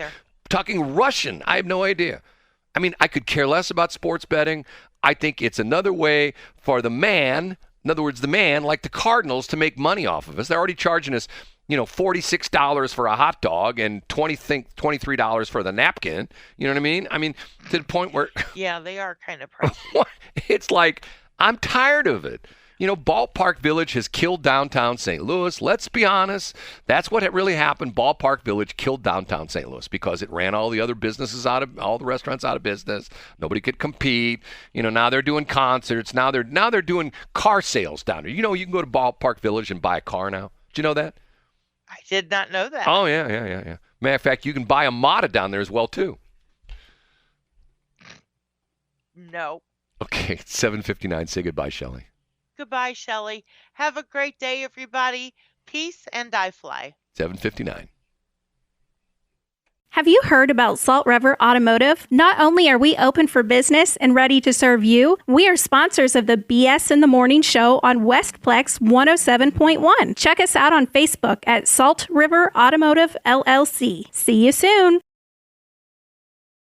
talking Russian. I have no idea. I mean, I could care less about sports betting. I think it's another way for the man. In other words, the man, like the Cardinals, to make money off of us. They're already charging us, $46 for a hot dog and $23 for the napkin. You know what I mean? I mean, to the point where yeah, they are kind of pricey. It's like, I'm tired of it. Ballpark Village has killed downtown St. Louis. Let's be honest. That's what had really happened. Ballpark Village killed downtown St. Louis because it ran all the other businesses all the restaurants out of business. Nobody could compete. Now they're doing concerts. Now they're doing car sales down there. You can go to Ballpark Village and buy a car now. Did you know that? I did not know that. Oh, yeah. Matter of fact, you can buy a Mata down there as well, too. No. Okay, it's 7:59. Say goodbye, Shelley. Goodbye, Shelley. Have a great day, everybody. Peace and I fly. 7:59. Have you heard about Salt River Automotive? Not only are we open for business and ready to serve you, we are sponsors of the BS in the Morning Show on Westplex 107.1. Check us out on Facebook at Salt River Automotive LLC. See you soon.